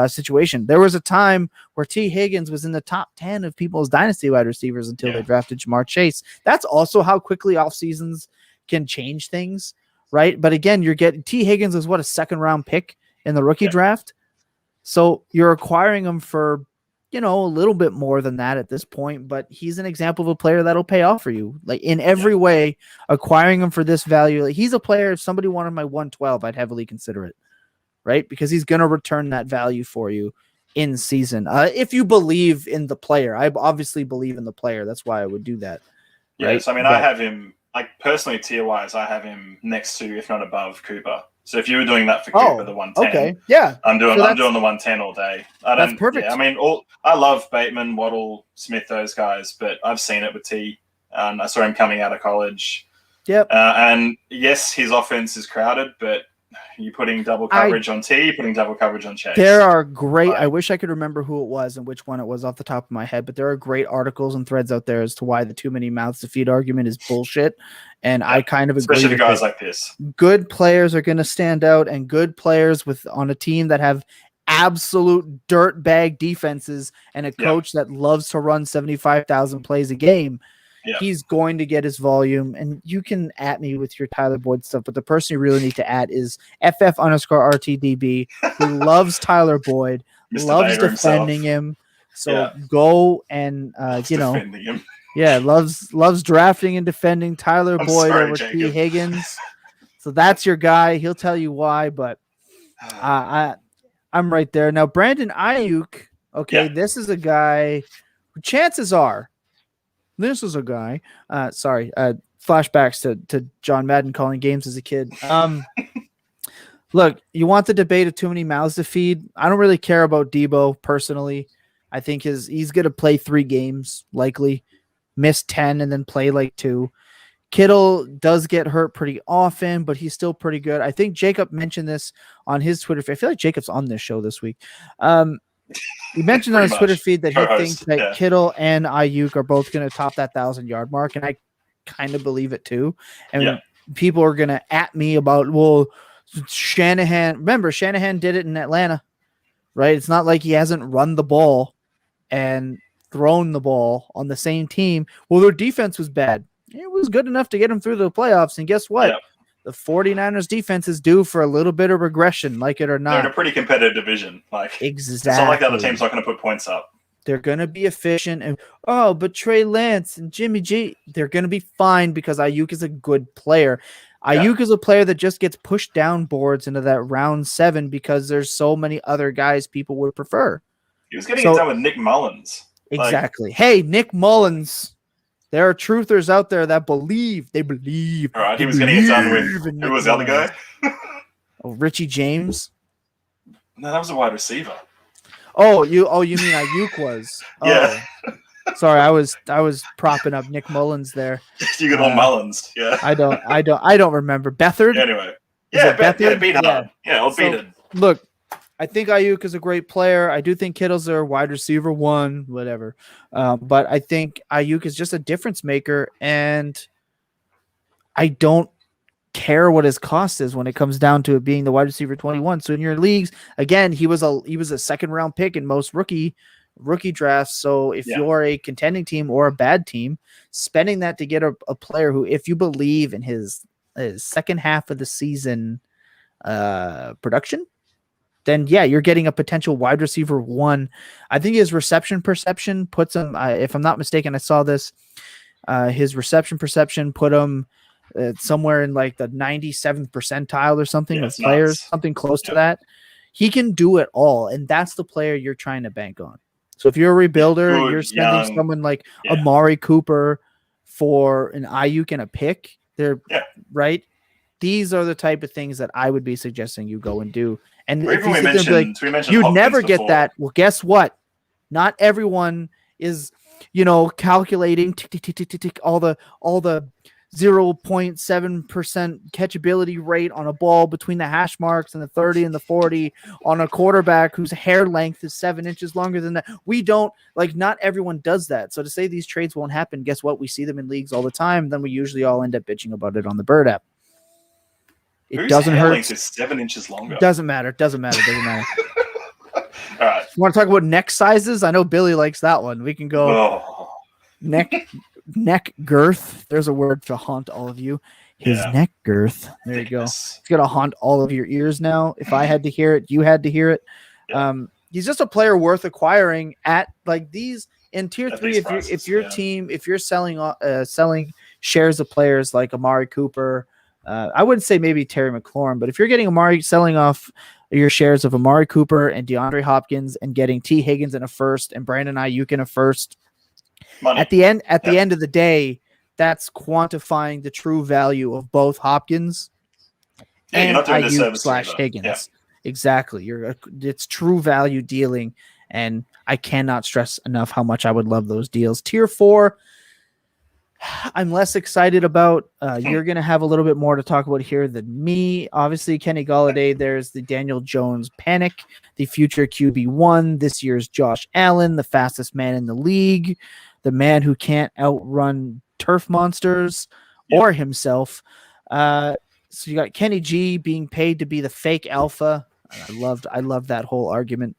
S1: situation. There was a time where T. Higgins was in the top 10 of people's dynasty wide receivers until they drafted Jamar Chase. That's also how quickly off seasons can change things, right? But again, you're getting T. Higgins is a second round pick in the rookie draft. So you're acquiring him for, a little bit more than that at this point, but he's an example of a player that'll pay off for you. Like in every way, acquiring him for this value, like he's a player. If somebody wanted my 112, I'd heavily consider it, right? Because he's going to return that value for you in season. If you believe in the player, I obviously believe in the player. That's why I would do that.
S2: Right? Yeah. So, I have him, like personally tier wise, I have him next to, if not above, Cooper. So if you were doing that for Cooper, the 110,
S1: okay, yeah,
S2: I'm doing the 110 all day.
S1: That's perfect.
S2: Yeah, I love Bateman, Waddle, Smith, those guys, but I've seen it with T. I saw him coming out of college.
S1: Yep.
S2: And yes, his offense is crowded, but you're putting double coverage on T, you're putting double coverage on Chase.
S1: There are great, I wish I could remember who it was and which one it was off the top of my head, but there are great articles and threads out there as to why the too many mouths to feed argument is bullshit. And I kind of agree.
S2: Especially the guys like this.
S1: Good players are going to stand out, and good players on a team that have absolute dirtbag defenses and a coach that loves to run 75,000 plays a game. He's going to get his volume, and you can at me with your Tyler Boyd stuff, but the person you really need to at is FF_RTDB, who loves Tyler Boyd, loves defending him. So go and
S2: defending him.
S1: Loves drafting and defending Tyler Boyd over T. Higgins. So that's your guy. He'll tell you why, but I'm right there. Now, Brandon Ayuk, this is a guy who chances are, this is a guy. Flashbacks to John Madden calling games as a kid. Look, you want the debate of too many mouths to feed. I don't really care about Debo personally. I think he's going to play 3 games, likely miss 10 and then play like 2. Kittle does get hurt pretty often, but he's still pretty good. I think Jacob mentioned this on his Twitter feed. I feel like Jacob's on this show this week. He mentioned on his Twitter feed that he thinks that Kittle and Ayuk are both going to top that 1,000-yard mark, and I kind of believe it too. And people are going to at me about, well, Shanahan. Remember, Shanahan did it in Atlanta, right? It's not like he hasn't run the ball and thrown the ball on the same team. Well, their defense was bad. It was good enough to get them through the playoffs, and guess what? The 49ers defense is due for a little bit of regression, like it or not.
S2: They're in a pretty competitive division.
S1: Exactly.
S2: It's not like the other team's not going to put points up.
S1: They're going to be efficient. And but Trey Lance and Jimmy G, they're going to be fine because Ayuk is a good player. Ayuk is a player that just gets pushed down boards into that round 7 because there's so many other guys people would prefer.
S2: He was getting it done with Nick Mullins.
S1: Exactly. Hey, Nick Mullins. There are truthers out there that believe. They believe.
S2: All right, he was getting it done with. Who was the other guy?
S1: Richie James.
S2: No, that was a wide receiver.
S1: Oh, you mean Ayuk was?
S2: Yeah.
S1: Oh. Sorry, I was propping up Nick Mullins there.
S2: You got on Mullins, yeah.
S1: I don't remember. Bethard.
S2: Anyway, Beathard. Beathard.
S1: Look, I think Ayuk is a great player. I do think Kittle's a wide receiver 1, whatever. But I think Ayuk is just a difference maker, and I don't care what his cost is when it comes down to it being the wide receiver 21. So in your leagues, again, he was a second round pick in most rookie drafts. So if you're a contending team or a bad team, spending that to get a player who, if you believe in his second half of the season production, then you're getting a potential wide receiver 1. I think his reception perception puts him, if I'm not mistaken, I saw this, his reception perception put him somewhere in like the 97th percentile or something of players, something close to that. He can do it all, and that's the player you're trying to bank on. So if you're a rebuilder, you're spending someone like Amari Cooper for an Ayuk and a pick, right? these are the type of things that I would be suggesting you go and do. And
S2: Or
S1: if
S2: even
S1: you
S2: we
S1: sit there and be like,
S2: mentioned
S1: you'd
S2: Hopkins
S1: never get
S2: before.
S1: that. Well, guess what? Not everyone is, calculating tick, tick, tick, tick, tick, tick, all the 0.7% catchability rate on a ball between the hash marks and the 30 and the 40 on a quarterback whose hair length is 7 inches longer than that. We don't not everyone does that. So to say these trades won't happen, guess what? We see them in leagues all the time. Then we usually all end up bitching about it on the Bird app. It
S2: Whose
S1: doesn't
S2: hair
S1: hurt.
S2: length is 7 inches longer.
S1: Doesn't matter. Doesn't matter.
S2: All right.
S1: You want to talk about neck sizes? I know Billy likes that one. We can go
S2: Oh.
S1: neck girth. There's a word to haunt all of you. His neck girth. There you go. It's going to haunt all of your ears now. If I had to hear it, you had to hear it.
S2: Yeah.
S1: He's just a player worth acquiring at these in tier 3. If your team, if you're selling shares of players like Amari Cooper, I wouldn't say maybe Terry McLaurin, but if you're getting selling off your shares of Amari Cooper and DeAndre Hopkins and getting T. Higgins in a first and Brandon Ayuk in a first,
S2: money.
S1: At the end of the day, that's quantifying the true value of both Hopkins and Ayuk / Higgins.
S2: Yeah.
S1: Exactly. It's true value dealing, and I cannot stress enough how much I would love those deals. Tier 4, I'm less excited about. You're going to have a little bit more to talk about here than me. Obviously, Kenny Golladay, there's the Daniel Jones panic, the future QB1, this year's Josh Allen, the fastest man in the league, the man who can't outrun turf monsters or himself. So you got Kenny G being paid to be the fake alpha. I loved that whole argument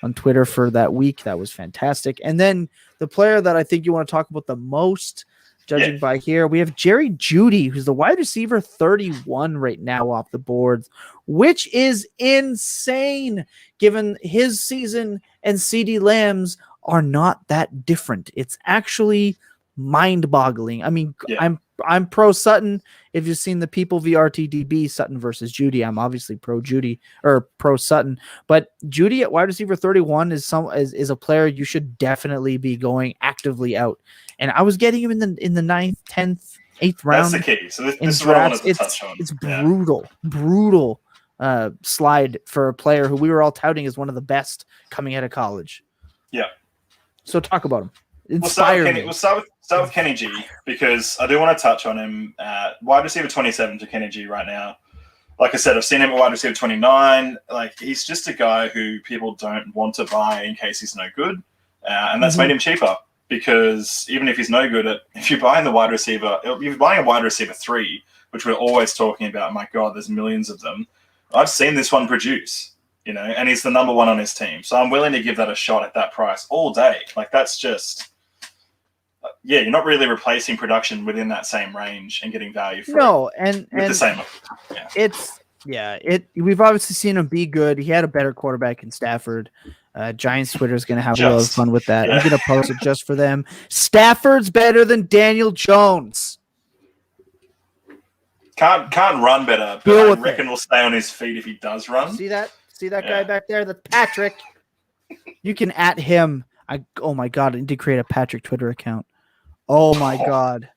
S1: on Twitter for that week. That was fantastic. And then the player that I think you want to talk about the most, judging by here, we have Jerry Jeudy, who's the wide receiver 31 right now off the boards, which is insane given his season and CeeDee Lamb's are not that different. It's actually mind-boggling. I mean, I'm pro Sutton. If you've seen the People VRTDB Sutton versus Jeudy, I'm obviously pro Jeudy or pro Sutton. But Jeudy at wide receiver 31 is a player you should definitely be going actively out. And I was getting him in the 9th, 10th, 8th round.
S2: That's the key. So this is what I wanted to touch on.
S1: It's brutal slide for a player who we were all touting as one of the best coming out of college.
S2: Yeah.
S1: So talk about him.
S2: We'll start with Kenny G, because I do want to touch on him. Wide receiver 27 to Kenny G right now. Like I said, I've seen him at wide receiver 29. He's just a guy who people don't want to buy in case he's no good. And that's made him cheaper, because even if he's no good if you're buying a wide receiver 3, which we're always talking about, my God, there's millions of them. I've seen this one produce, and he's the number 1 on his team. So I'm willing to give that a shot at that price all day. That's just, you're not really replacing production within that same range and getting value for
S1: and
S2: the same.
S1: We've obviously seen him be good. He had a better quarterback in Stafford. Giants Twitter is going to have a lot of fun with that. I'm going to post it just for them. Stafford's better than Daniel Jones.
S2: Can't run better, but I reckon will stay on his feet if he does run.
S1: See that guy back there? That's Patrick. You can at him. Oh my God, I need to create a Patrick Twitter account. Oh my God.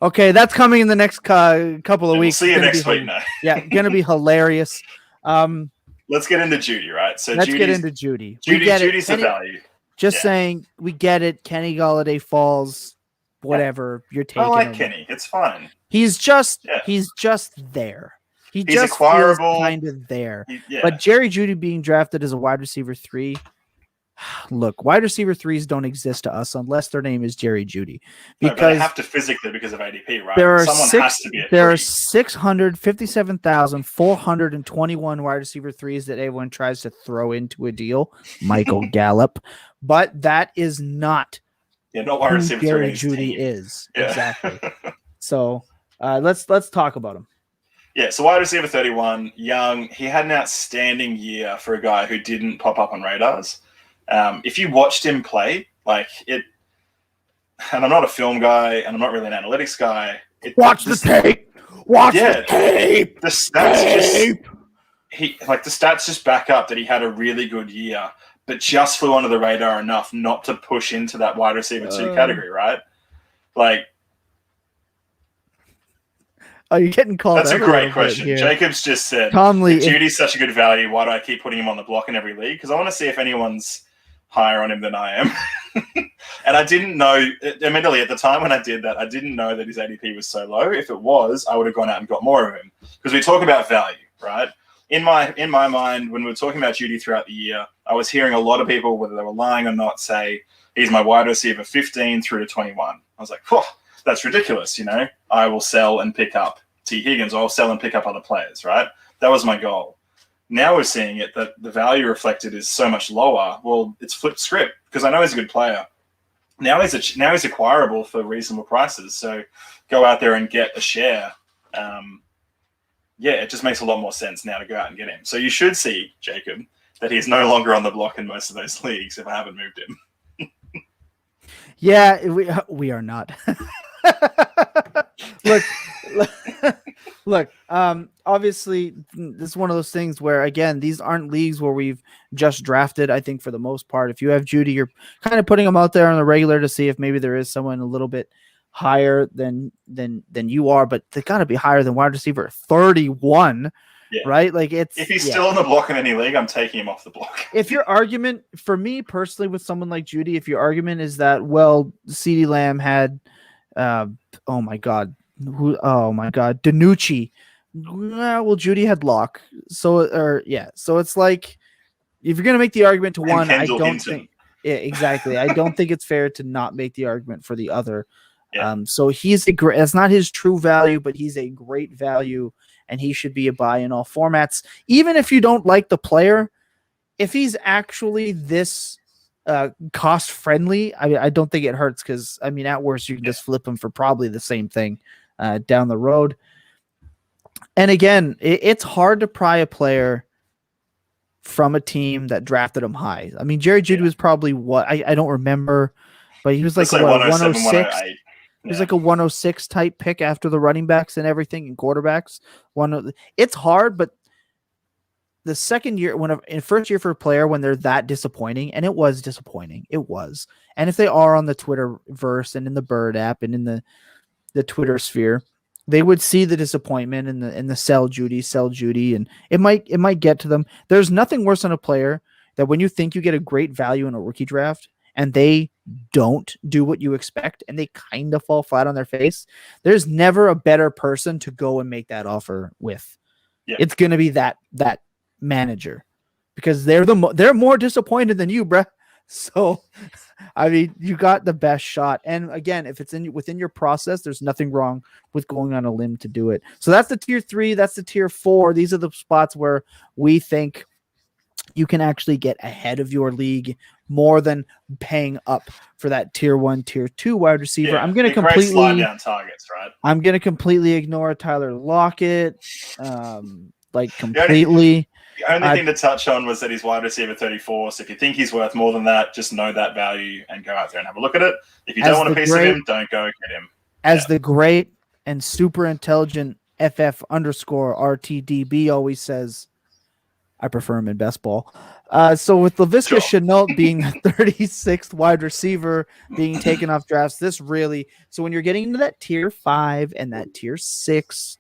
S1: Okay, that's coming in the next couple of weeks.
S2: We'll see you next week now.
S1: Yeah, going to be hilarious.
S2: Let's get into Jeudy, right? So
S1: let's get into Jeudy.
S2: Jeudy's the value.
S1: Just saying, we get it. Kenny Golladay falls. Whatever you're taking.
S2: I like Kenny. It's fine.
S1: He's just there. He's just acquirable, kind of there. But Jerry Jeudy being drafted as a wide receiver 3. Look, wide receiver 3s don't exist to us unless their name is Jerry Jeudy, because
S2: they have to physically because of ADP, right?
S1: There are
S2: has to be.
S1: There are 657,421 wide receiver 3s that everyone tries to throw into a deal. Michael Gallup, but that is not.
S2: Not wide receiver
S1: Jerry Jeudy is exactly. So let's talk about him.
S2: Yeah, so wide receiver 31, young. He had an outstanding year for a guy who didn't pop up on radars. If you watched him play, and I'm not a film guy, and I'm not really an analytics guy.
S1: Watch the tape. The tape.
S2: The stats the stats just back up that he had a really good year, but just flew under the radar enough not to push into that wide receiver 2 category, right?
S1: Oh, you're getting called
S2: That's
S1: out
S2: a
S1: little
S2: great
S1: bit
S2: question.
S1: here.
S2: Jacob's just said,
S1: Conley,
S2: if Judy's such a good value, why do I keep putting him on the block in every league? Because I want to see if anyone's higher on him than I am. And I didn't know, admittedly, at the time when I did that, I didn't know that his ADP was so low. If it was, I would have gone out and got more of him. Because we talk about value, right? In my mind, when we were talking about Judy throughout the year, I was hearing a lot of people, whether they were lying or not, say, he's my wide receiver 15 through to 21. I was like, whew, that's ridiculous, you know? I will sell and pick up T. Higgins, or I'll sell and pick up other players, right? That was my goal. Now we're seeing it that the value reflected is so much lower. Well, it's flipped script because I know he's a good player. Now he's acquirable for reasonable prices. So go out there and get a share. It just makes a lot more sense now to go out and get him. So you should see, Jacob, that he's no longer on the block in most of those leagues if I haven't moved him.
S1: Yeah, we are not. Look, obviously this is one of those things where, again, these aren't leagues where we've just drafted. I think for the most part, if you have Judy, you're kind of putting him out there on the regular to see if maybe there is someone a little bit higher than you are, but they got to be higher than wide receiver 31. Yeah. Right? Like if
S2: he's still on the block in any league, I'm taking him off the block.
S1: If your argument, for me personally, with someone like Judy, if your argument is that, well, CeeDee Lamb had, Danucci. Well, Judy had Locke. So it's like, if you're gonna make the argument to one, I don't think. Yeah, exactly. I don't think it's fair to not make the argument for the other. Yeah. So he's that's not his true value, but he's a great value. And he should be a buy in all formats. Even if you don't like the player, if he's actually this cost friendly, I don't think it hurts because, at worst, you can just flip him for probably the same thing down the road. And again, it's hard to pry a player from a team that drafted him high. Jerry Jeudy was probably I don't remember, but he was like 106. It was like a 106 type pick after the running backs and everything and quarterbacks. It's hard, but the second year, first year for a player, when they're that disappointing, and it was disappointing, it was. And if they are on the Twitterverse and in the Bird app and in the Twitter sphere, they would see the disappointment and the sell Judy, and it might get to them. There's nothing worse than a player that when you think you get a great value in a rookie draft and they don't do what you expect and they kind of fall flat on their face, there's never a better person to go and make that offer with. Yeah. It's going to be that manager, because they're more disappointed than you, bruh. So, you got the best shot. And again, if it's within your process, there's nothing wrong with going on a limb to do it. So that's the tier 3. That's the tier 4. These are the spots where we think you can actually get ahead of your league more than paying up for that tier 1, tier 2 wide receiver.
S2: Yeah,
S1: I'm going to completely
S2: slide down targets, right?
S1: I'm going to completely ignore Tyler Lockett. Completely.
S2: The only thing to touch on was that he's wide receiver 34. So if you think he's worth more than that, just know that value and go out there and have a look at it. If you don't want a piece of him, don't go get him.
S1: As the great and super intelligent FF_RTDB always says, I prefer him in best ball. So with Laviska Shenault being the 36th wide receiver being taken off drafts, so when you're getting into that tier 5 and that tier 6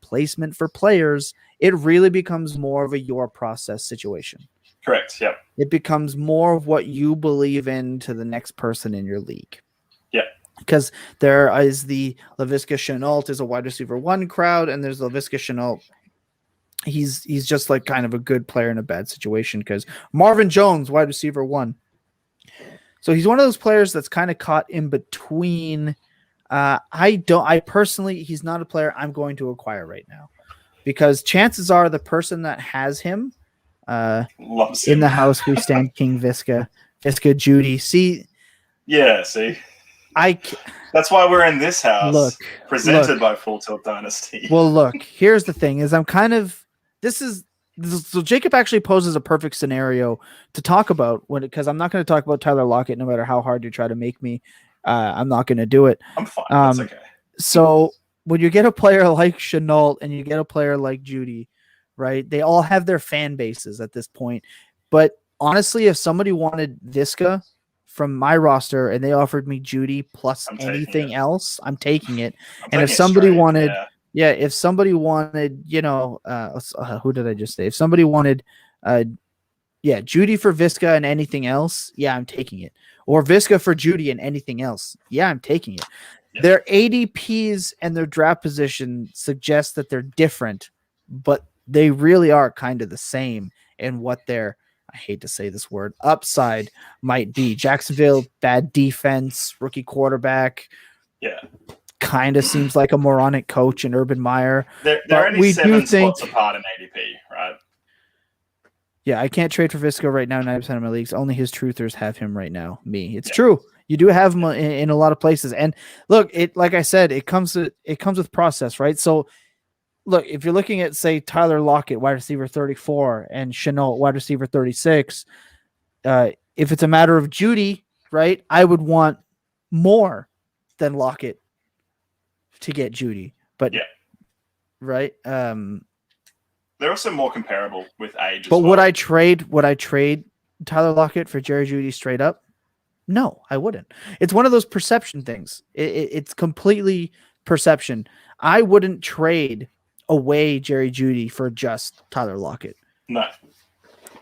S1: placement for players, it really becomes more of a your process situation.
S2: Correct. Yep.
S1: It becomes more of what you believe in to the next person in your league.
S2: Yeah.
S1: Because there is the Laviska Shenault is a wide receiver 1 crowd, and there's Laviska Shenault. He's just like kind of a good player in a bad situation, because Marvin Jones, wide receiver 1. So he's one of those players that's kind of caught in between. I personally, he's not a player I'm going to acquire right now, because chances are the person that has him
S2: loves
S1: in
S2: him.
S1: the house we stand, King Visca Judy. See.
S2: That's why we're in this house. Presented by FullTilt Dynasty.
S1: Well, look, here's the thing: is so Jacob actually poses a perfect scenario to talk about because I'm not going to talk about Tyler Lockett no matter how hard you try to make me. I'm not going to do it.
S2: I'm fine. That's okay.
S1: So when you get a player like Shenault and you get a player like Judy, right? They all have their fan bases at this point. But honestly, if somebody wanted Visca from my roster and they offered me Judy plus anything else, I'm taking it. And if somebody wanted Yeah, if somebody wanted, who did I just say? If somebody wanted, Judy for Visca and anything else, yeah, I'm taking it. Or Visca for Judy and anything else, yeah, I'm taking it.
S2: Yeah.
S1: Their ADPs and their draft position suggest that they're different, but they really are kind of the same in what their, I hate to say this word, upside might be. Jacksonville, bad defense, rookie quarterback.
S2: Yeah.
S1: Kind of seems like a moronic coach in Urban Meyer.
S2: They're only 7 spots apart in ADP, right?
S1: Yeah, I can't trade for Visco right now. 90% of my leagues, only his truthers have him right now. Me, it's true. You do have him in a lot of places, and look, like I said, it comes with process, right? So, look, if you're looking at say Tyler Lockett, wide receiver 34, and Chenault, wide receiver 36, if it's a matter of Judy, right, I would want more than Lockett to get Judy, but right.
S2: They're also more comparable with age.
S1: But would I trade Tyler Lockett for Jerry Jeudy straight up? No, I wouldn't. It's one of those perception things. It's completely perception. I wouldn't trade away Jerry Jeudy for just Tyler Lockett.
S2: No.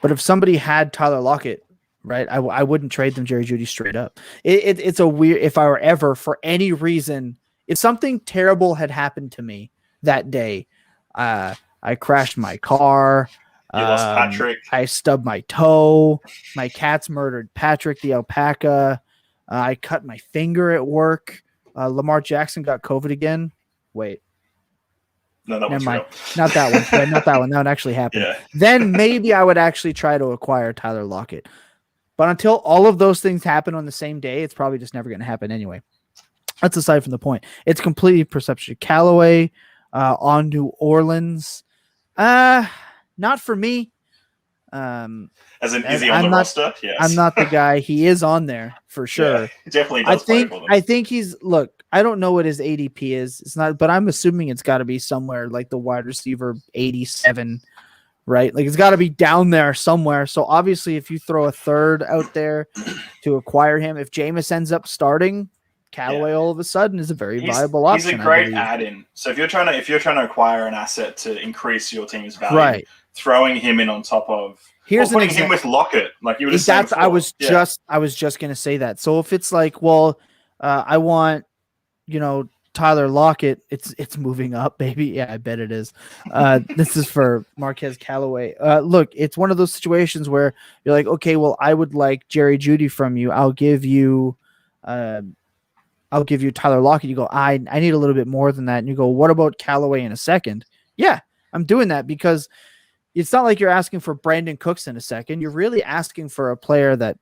S1: But if somebody had Tyler Lockett, right, I wouldn't trade them Jerry Jeudy straight up. It's a weird. If I were ever for any reason, if something terrible had happened to me that day, I crashed my car.
S2: You lost Patrick.
S1: I stubbed my toe. My cats murdered Patrick the alpaca. I cut my finger at work. Lamar Jackson got COVID again. Wait.
S2: No, that one's real.
S1: Not that one. Yeah, not that one. That one actually happened.
S2: Yeah.
S1: Then maybe I would actually try to acquire Tyler Lockett. But until all of those things happen on the same day, it's probably just never going to happen anyway. That's aside from the point. It's completely perception. Callaway on New Orleans. Not for me.
S2: As in, is he on the roster? Yes.
S1: I'm not the guy. He is on there for sure.
S2: Yeah, he definitely does play for them.
S1: I think he's look. I don't know what his ADP is. It's not, but I'm assuming it's got to be somewhere like the wide receiver 87, right? Like it's got to be down there somewhere. So obviously, if you throw a third out there to acquire him, if Jameis ends up starting, Callaway all of a sudden is a very viable option.
S2: He's a great add-in. So if you're trying to acquire an asset to increase your team's value, throwing him in on top of putting him with Lockett, like you were just saying.
S1: I was just gonna say that. So if it's like, I want, Tyler Lockett, it's moving up, baby. Yeah, I bet it is. This is for Marquez Callaway. Look, it's one of those situations where you're like, okay, well, I would like Jerry Jeudy from you. I'll give you Tyler Lockett. You go, I need a little bit more than that. And you go, what about Callaway in a second? Yeah, I'm doing that because it's not like you're asking for Brandon Cooks in a second. You're really asking for a player that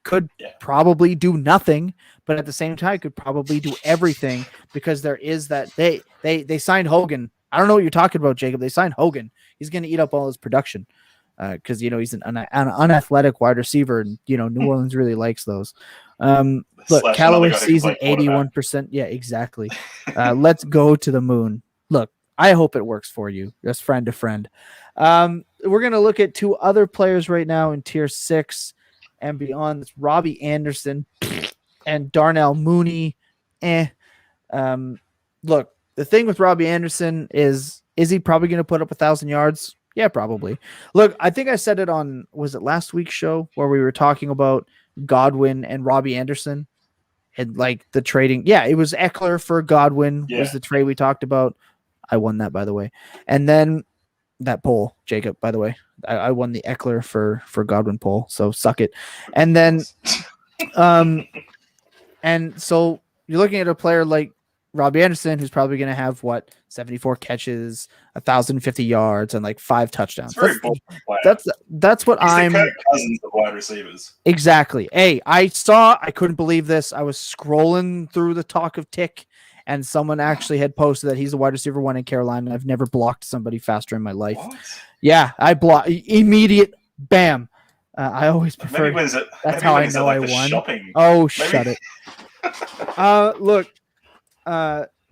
S1: could probably do nothing, but at the same time could probably do everything because there is that they signed Hogan. I don't know what you're talking about, Jacob. They signed Hogan. He's going to eat up all his production because he's an unathletic wide receiver, and New Orleans really likes those. Look, Callaway season 81%. Yeah, exactly. Let's go to the moon. Look, I hope it works for you. Just friend to friend. We're going to look at two other players right now in tier 6 and beyond. It's Robbie Anderson and Darnell Mooney. Look, the thing with Robbie Anderson is he probably going to put up 1,000 yards? Yeah, probably. Look, I think I said it on, was it last week's show where we were talking about Godwin and Robbie Anderson and like the trading? Yeah, it was Eckler for Godwin was the trade we talked about. I won that, by the way. And then that poll, Jacob, by the way, I won the Eckler for Godwin poll. So suck it. And then, and so you're looking at a player like Robbie Anderson, who's probably going to have 74 catches, 1,050 yards, and like 5 touchdowns. That's what I'm.
S2: The Kirk Cousins of wide receivers.
S1: Exactly. Hey, I couldn't believe this. I was scrolling through the talk of tick, and someone actually had posted that he's a wide receiver 1 in Carolina. I've never blocked somebody faster in my life.
S2: What?
S1: Yeah, I blocked immediate. Bam. I always prefer. That's how I know I won.
S2: Shopping.
S1: Oh, shut it. Look.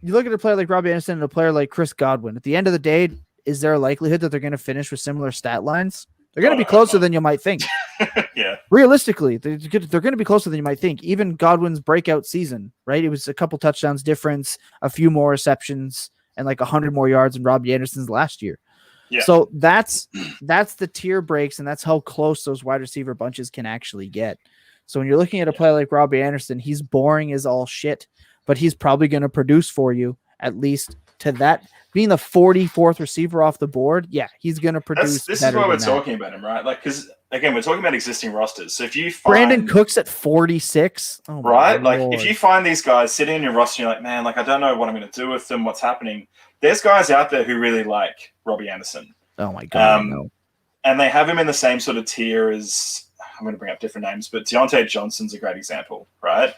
S1: You look at a player like Robbie Anderson and a player like Chris Godwin. At the end of the day, is there a likelihood that they're going to finish with similar stat lines? They're going to be closer than you might think.
S2: Yeah.
S1: Realistically, they're going to be closer than you might think. Even Godwin's breakout season, right? It was a couple touchdowns difference, a few more receptions. and like 100 more yards than Robbie Anderson's last year.
S2: Yeah.
S1: So that's the tier breaks, and that's how close those wide receiver bunches can actually get. So when you're looking at a player like Robbie Anderson, he's boring as all shit, but he's probably going to produce for you at least to that being the 44th receiver off the board. Yeah, he's going to produce.
S2: This is why we're talking about him, right? Like, because again, we're talking about existing rosters. So if you find
S1: Brandon Cooks at 46,
S2: right? Like, if you find these guys sitting in your roster, you're like, man, like I don't know what I'm going to do with them. What's happening? There's guys out there who really like Robbie Anderson.
S1: Oh my god, no.
S2: And they have him in the same sort of tier as, I'm going to bring up different names, but Deontay Johnson's a great example, right?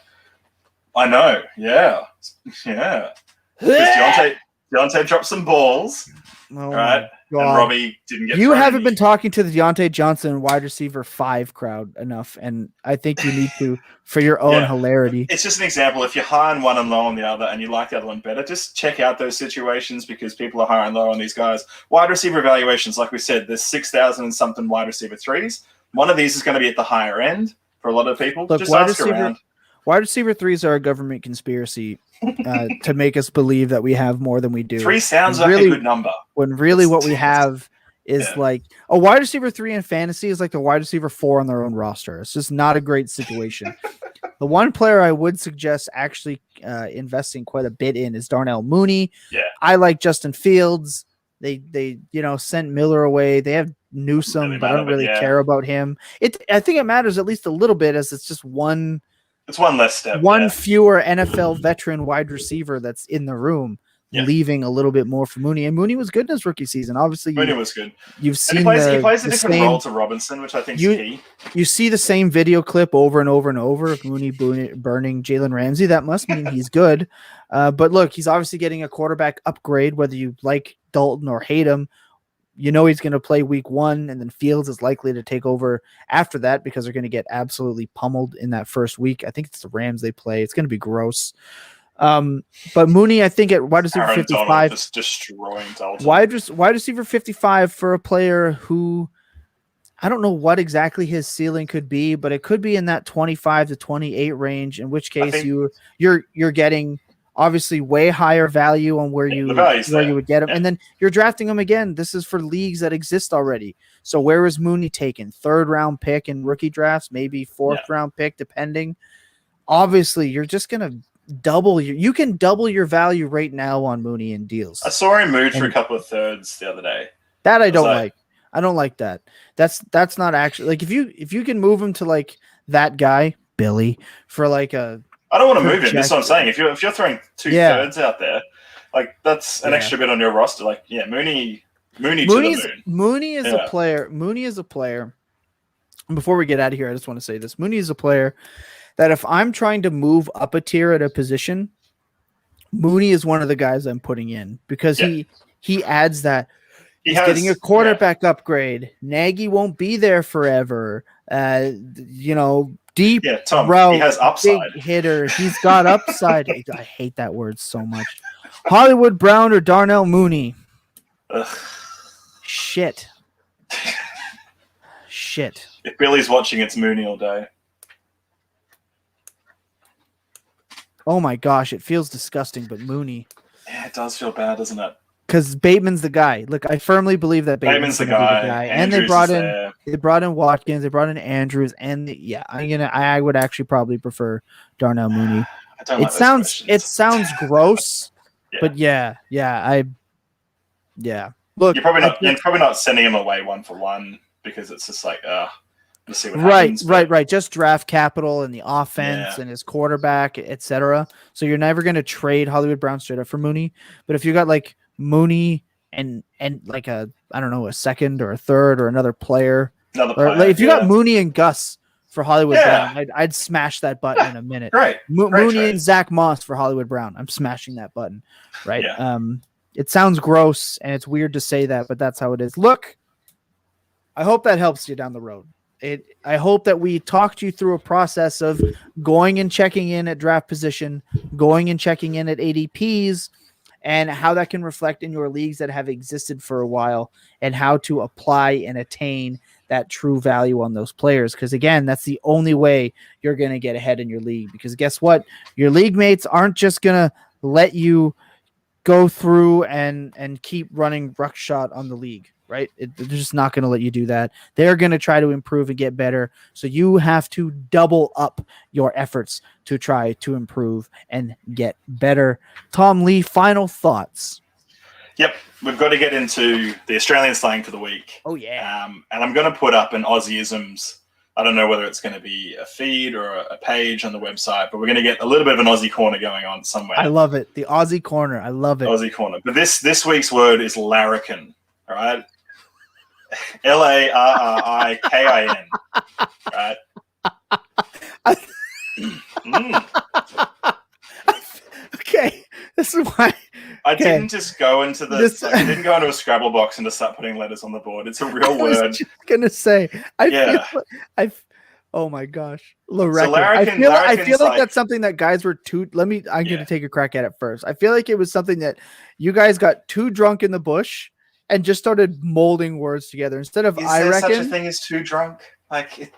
S2: I know, yeah. Because Deontay dropped some balls, right? And Robbie didn't get.
S1: You haven't been talking to the Deontay Johnson wide receiver 5 crowd enough, and I think you need to for your own hilarity.
S2: It's just an example. If you're high on one and low on the other, and you like the other one better, just check out those situations because people are high and low on these guys. Wide receiver evaluations, like we said, there's 6,000 and something wide receiver 3s. One of these is going to be at the higher end for a lot of people.
S1: Look,
S2: just ask around.
S1: Wide receiver 3s are a government conspiracy to make us believe that we have more than we do.
S2: 3 sounds like a good number.
S1: When really what we have is like a wide receiver 3 in fantasy is like the wide receiver 4 on their own roster. It's just not a great situation. The one player I would suggest actually investing quite a bit in is Darnell Mooney.
S2: Yeah.
S1: I like Justin Fields. They sent Miller away. They have Newsome, but I don't really care about him. I think it matters at least a little bit as it's just one.
S2: It's one less step.
S1: Fewer NFL veteran wide receiver that's in the room, leaving a little bit more for Mooney. And Mooney was good in his rookie season. Obviously,
S2: Mooney was good.
S1: You've seen
S2: he plays a different role to Robinson, which I think is key.
S1: You see the same video clip over and over and over of Mooney burning Jalen Ramsey. That must mean he's good. But look, he's obviously getting a quarterback upgrade, whether you like Dalton or hate him. You know he's going to play week 1, and then Fields is likely to take over after that because they're going to get absolutely pummeled in that first week. I think it's the Rams they play. It's going to be gross. But Mooney, I think at wide receiver 55,
S2: just destroying Dalton.
S1: Wide receiver 55 for a player who I don't know what exactly his ceiling could be, but it could be in that 25 to 28 range. In which case you're getting obviously way higher value on where you would get him. And then you're drafting him again. This is for leagues that exist already. So where is Mooney taken? 3rd round pick in rookie drafts, maybe 4th round pick, depending. Obviously, you're just going to double you can double your value right now on Mooney in deals.
S2: I saw him move for a couple of thirds the other day.
S1: That I don't like. I don't like that. That's not actually like if you can move him to like that guy, Billy, for like a
S2: I don't want to move him. That's what I'm saying. If you're throwing 2 thirds out there, like that's an extra bit on your roster. Like, Mooney to the moon.
S1: Mooney is a player. Mooney is a player. Before we get out of here, I just want to say this. Mooney is a player that if I'm trying to move up a tier at a position, Mooney is one of the guys I'm putting in because he adds that. He's getting a quarterback upgrade. Nagy won't be there forever. Deep route,
S2: he has upside.
S1: Big hitter. He's got upside. I hate that word so much. Hollywood Brown or Darnell Mooney?
S2: Ugh.
S1: Shit.
S2: If Billy's watching, it's Mooney all day.
S1: Oh my gosh, it feels disgusting, but Mooney.
S2: Yeah, it does feel bad, doesn't it?
S1: Because Bateman's the guy. Look, I firmly believe that Bateman's the guy. And they brought in Watkins, they brought in Andrews, and I would actually probably prefer Darnell Mooney. It sounds gross, but yeah. Look,
S2: you're probably not sending him away 1 for 1 because it's just like let's see what happens.
S1: Right. Just draft capital and the offense and his quarterback, etc. So you're never going to trade Hollywood Brown straight up for Mooney. But if you got like Mooney and like a 2nd or a 3rd or another player. If you got Mooney and Gus for Hollywood Brown, I'd smash that button in a minute.
S2: Right.
S1: Mooney and Zach Moss for Hollywood Brown. I'm smashing that button. Right.
S2: Yeah.
S1: It sounds gross and it's weird to say that, but that's how it is. Look, I hope that helps you down the road. I hope that we talked you through a process of going and checking in at draft position, going and checking in at ADPs, and how that can reflect in your leagues that have existed for a while and how to apply and attain that true value on those players. Because again, that's the only way you're going to get ahead in your league, because guess what? Your league mates aren't just going to let you go through and keep running ruckshot on the league, right? They're just not going to let you do that. They're going to try to improve and get better. So you have to double up your efforts to try to improve and get better. Tom Lee, final thoughts.
S2: Yep, we've got to get into the Australian slang for the week.
S1: Oh, yeah.
S2: And I'm going to put up an Aussieisms. I don't know whether it's going to be a feed or a page on the website, but we're going to get a little bit of an Aussie corner going on somewhere.
S1: I love it. The Aussie corner. I love it.
S2: Aussie corner. But this week's word is larrikin. All right. LARRIKIN. Right.
S1: Okay. This is why.
S2: I didn't just go into I didn't go into a Scrabble box and just start putting letters on the board. It's a real word.
S1: I was just gonna say. Oh my gosh, larrikin.
S2: So
S1: I feel like that's something that guys were too. I'm gonna take a crack at it first. I feel like it was something that you guys got too drunk in the bush and just started molding words together instead of.
S2: Is there such a thing as too drunk? Like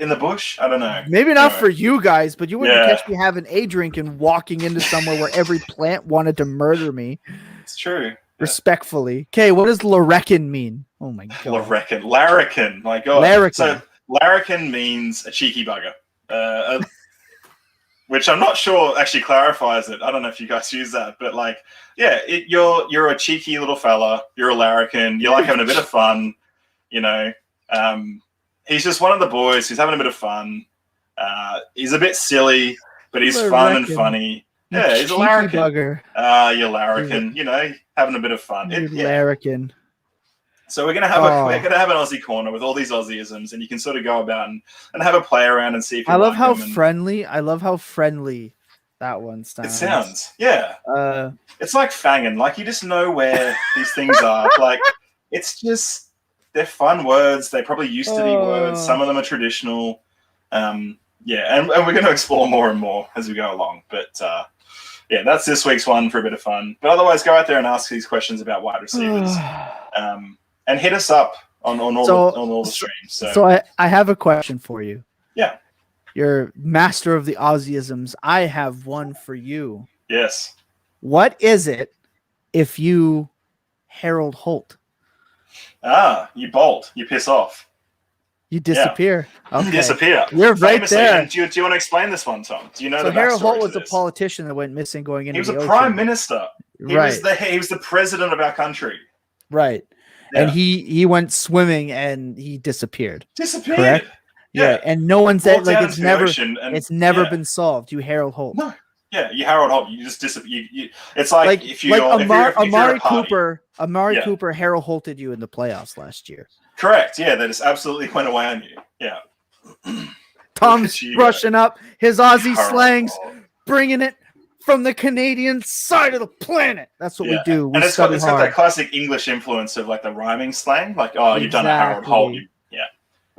S2: in the bush? I don't know.
S1: Maybe not for you guys, but you wouldn't catch me having a drink and walking into somewhere where every plant wanted to murder me.
S2: It's true.
S1: Respectfully. Okay, what does larrikin mean? Oh my god.
S2: Larrikin. My god.
S1: Larrikin.
S2: So larrikin means a cheeky bugger. Which I'm not sure actually clarifies it. I don't know if you guys use that, but you're a cheeky little fella. You're a larrikin. You like having a bit of fun, you know. He's just one of the boys who's having a bit of fun. He's a bit silly, but he's fun and funny. Yeah, he's a larrikin.
S1: Bugger.
S2: You're larrikin. You know, having a bit of fun.
S1: Larrikin.
S2: So we're gonna have an Aussie corner with all these Aussieisms, and you can sort of go about and have a play around and see if you
S1: I love how friendly that one sounds.
S2: It sounds. Yeah. It's like fangin'. Like you just know where these things are. Like it's just. They're fun words. They probably used to be words. Some of them are traditional. And we're going to explore more and more as we go along. But that's this week's one for a bit of fun. But otherwise, go out there and ask these questions about wide receivers, and hit us up on all the streams.
S1: So I have a question for you.
S2: Yeah,
S1: you're master of the Aussieisms. I have one for you.
S2: Yes.
S1: What is it if you Harold Holt?
S2: You bolt. You piss off.
S1: You disappear.
S2: Yeah. Okay. You disappear.
S1: You're right there.
S2: Do you want to explain this one, Tom? Do you know the backstory?
S1: Harold Holt was a politician that went missing going into the ocean.
S2: He was a prime minister. He was the president of our country.
S1: Right. Yeah. And he went swimming and he disappeared.
S2: Correct?
S1: Yeah. And no one said it's never been solved. You Harold Holt.
S2: No. Yeah, you Harold Holt. You just disappear. It's like if you're
S1: Amari Cooper. Amari Cooper Harold Holted you in the playoffs last year.
S2: Correct. Yeah, that just absolutely went away on you. Yeah.
S1: Tom's brushing up his Aussie slangs, bringing it from the Canadian side of the planet. That's what we do.
S2: And it's got that classic English influence of like the rhyming slang. Like, you've done a Harold Holt.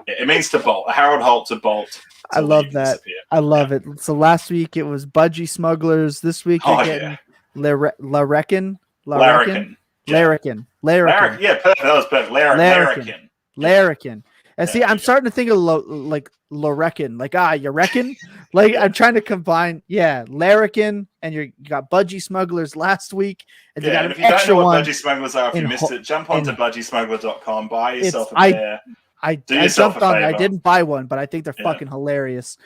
S2: It means to bolt. A Harold Holt to bolt.
S1: I love that. I love it. So last week it was budgie smugglers. This week you're getting larrikin. Larrikin.
S2: Yeah, perfect. That was perfect.
S1: Larrikin. And see, I'm starting to think of larrikin. Like, you reckon? Like, I'm trying to combine. Yeah, larrikin, and you got budgie smugglers last week. And you got
S2: and if you don't know what budgie smugglers are, if you missed it, jump onto budgiesmuggler.com, buy yourself a pair.
S1: I jumped on it. I didn't buy one, but I think they're fucking hilarious.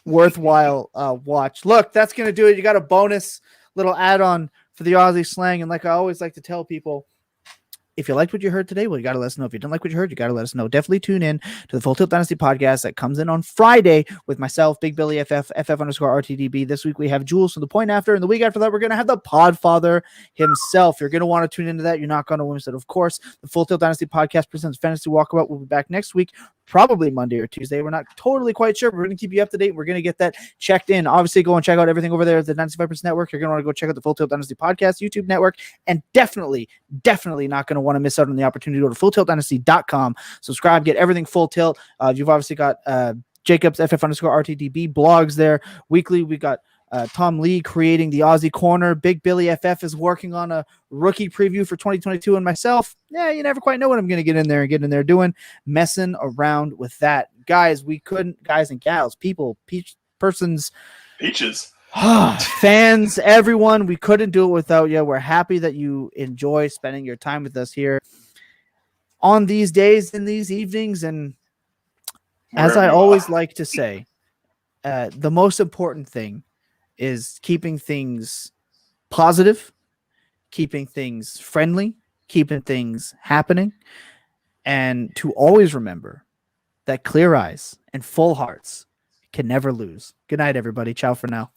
S1: Worthwhile watch. Look, that's going to do it. You got a bonus little add-on for the Aussie slang. And like I always like to tell people, if you liked what you heard today, well, you got to let us know. If you didn't like what you heard, you got to let us know. Definitely tune in to the Full Tilt Dynasty podcast that comes in on Friday with myself, Big Billy FF_RTDB. This week we have Jules from the Point After, and the week after that, we're going to have the Podfather himself. You're going to want to tune into that. You're not going to miss it. Of course, the Full Tilt Dynasty podcast presents Fantasy Walkabout. We'll be back next week, probably Monday or Tuesday. We're not totally quite sure. We're going to keep you up to date. We're going to get that checked in. Obviously, go and check out everything over there at the 95% Network. You're going to want to go check out the Full Tilt Dynasty podcast, YouTube network, and definitely not going to want to miss out on the opportunity to go to FullTiltDynasty.com. Subscribe, get everything Full Tilt. You've obviously got Jacob's FF_RTDB blogs there. Weekly, we got Tom Lee creating the Aussie Corner. Big Billy FF is working on a rookie preview for 2022, and myself, you never quite know what I'm going to get in there doing, messing around with that. Guys and gals, people, persons,
S2: peaches.
S1: Fans, everyone, we couldn't do it without you. We're happy that you enjoy spending your time with us here on these days and these evenings. And as
S2: Wherever
S1: I
S2: you
S1: always
S2: are.
S1: like to say, the most important thing is keeping things positive, keeping things friendly, keeping things happening, and to always remember that clear eyes and full hearts can never lose. Good night, everybody. Ciao for now.